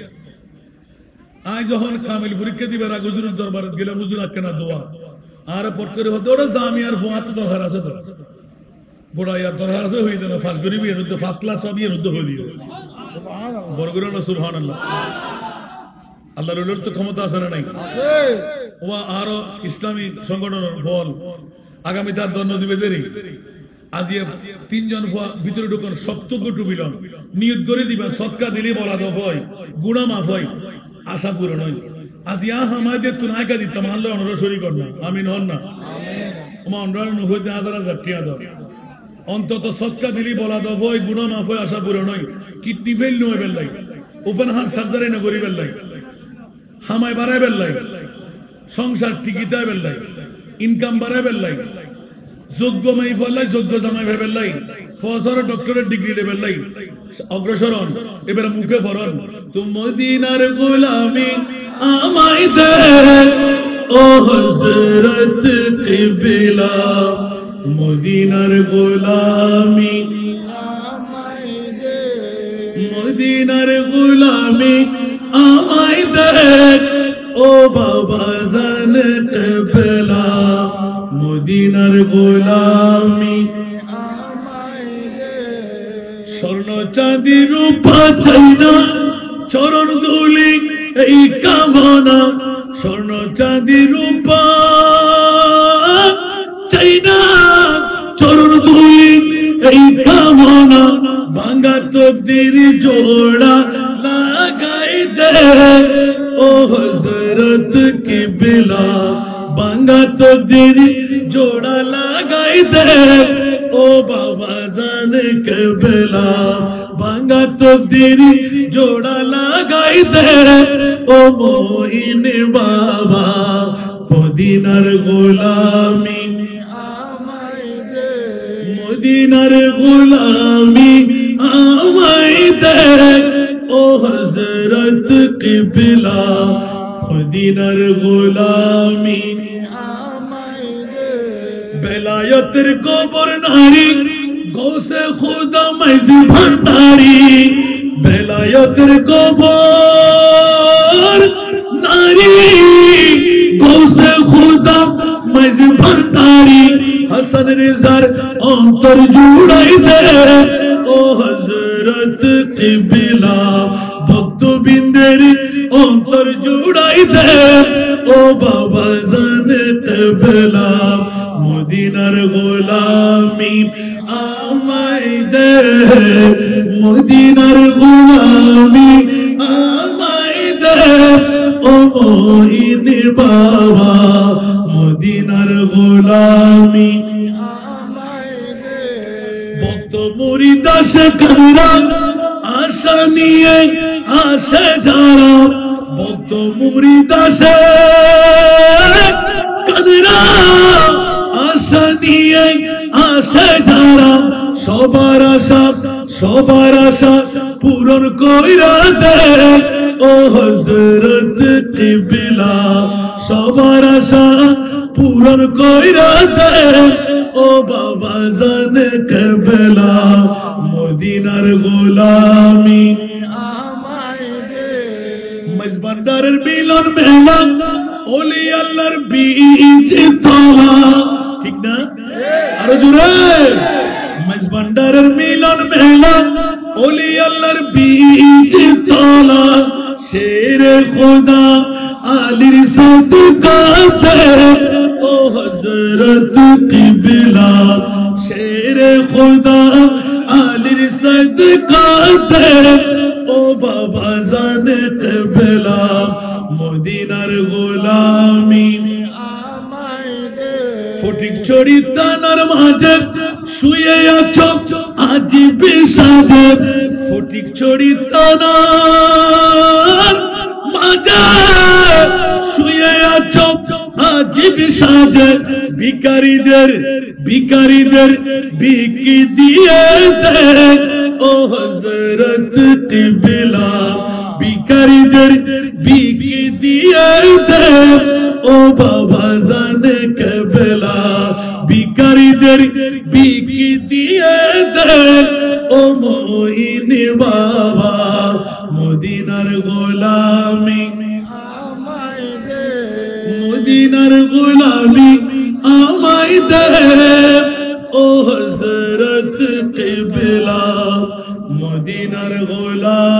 আজ যখন কামিল পরীক্ষা দিবার আগে হুজুরের দরবারে গেলে হুজুর কেনা দোয়া আর পর করে হতো ওটা জামিয়ার ফোয়াত দরকার আছে তো বড় ইয়ার দরকার আছে হই দেনা ফার্স্ট করিবি এর মধ্যে ফার্স্ট ক্লাস সবই এর মধ্যে হইলি সুবহানাল্লাহ বড় করে না সুবহানাল্লাহ আল্লাহর রসুলের তো ক্ষমতা আছে না নাই আছে ও আরো ইসলামী সংগঠনের ফল আগামী তার দণ্ড দিবে দেরি আজি 3 জন ভিতরে ঢুকন 70 কোটি বিলন নিয়ত করে দিবা সদকা দিলে বলা দফ হয় গুনাহ মাফ হয় আশা পূরণ হয় আজি আমাদের তুনাইকা দিতাম আল্লাহ অনুরোধ শরীক কর না আমিন হন না আমিন ওমা অনুরোধ হইতে হাজার হাজার টিয়া দাও অন্তত সদকা দিলি বলা দফ হয় গুনাহ মাফ হয় আশা পূরণ হয় কিডনি ফেল নয় বেলাই ওপেন হার্ট সার্জারি না করি বেলাই হামাই বাড়াই বেলাই সংসার টিকিটাই বেলাই ইনকাম বাড়াই বেলাই যোগ্য মাই ফলাই যোগ্য জামাই ভেবেলাই ফসর ডক্টরেট ডিগ্রি লেবেলাই অগ্রসর হন এবার মুখে ফরন তুম মদিনার গোলামি আমায় দে ও হযরত কিবলা মদিনার গোলামি আমায় দে মদিনার গোলামি আমায় দে ও বাবা জান কিবলা মদিনার গোলামি আমায় দে স্বর্ণ চাঁদি রূপা চাই না চরণ ধুলি এই কামনা স্বর্ণ চাঁদি রূপা চাই না চরণ ধুলি এই কামনা ভাঙা তকদির জোড়া লাগাই দে ও হযরত কিবলা ভাঙা তকদির জোড়া লাগাই দে ও বাবা জান কিবলা ভাঙা তকদির জোড়া লাগাই দে ও মঈন বাবা মদিনার গোলামি আমায় দে মদিনার গোলামি আমায় দে ও হযরত কিবলা মদিনার গোলামি আমায় দে বেলায়েতের কবর নারী গৌসে খুদা মাইজি ভান্ডারি বেলায়েতের কবর নারী গৌসে খুদা মাইজি ভান্ডারি হাসান রেজার অন্তর জুড়াই দে ও হযরত কিবলা ভক্তবৃন্দের অন্তর জুড়াই দে ও বাবা জান কিবলা মদিনার গোলামি আমায় দে মদিনার গোলামি আমায় দে ও মঈন বাবা মদিনার গোলামি আমায় দে ভক্ত মুরিদ আসে কারা আশা নিয়ে আসে যারা ভক্ত মুরিদ আসে কারা আশা নিয়ে আসে যারা সবার আশা পূরণ কইরা দে ও হযরত কিবলা সবার আশা পূরণ কইরা দে ও বাবা জানে কিবলা মদিনার গোলামি আমায় দে মজবান্ডারের মিলন মেলা ওলি আল্লাহর বীজ তোলা ঠিক না আরো জোরে মজবান্ডারের মিলন মেলা ওলি আল্লাহর বীজ তোলা শেরে খোদা আলীর সদকাতে ও হযরত কিবলা শেরে খোদা আলীর সদকাতে ও বাবা জানে কিবলা মদিনার গোলামি আমায় দে ফটিক চরিতানার মাঝে শুয়ে আছো আজি বিসাজে ফটিক চরিতানার মাঝে শুয়ে আছো আজি বিসাজে ভিখারীদের বিকি দিয়ে দে ও হযরত কিবলা ভিখারীদের বিকি দিয়ে দে ও বাবা জানে কিবলা ভিখারীদের বিকি দিয়ে দে ও মইনি বাবা মদিনার গোলামি আমায় দে মদিনার গোলামি আমায় দে ও হযরত কিবলা মদিনার গোলামি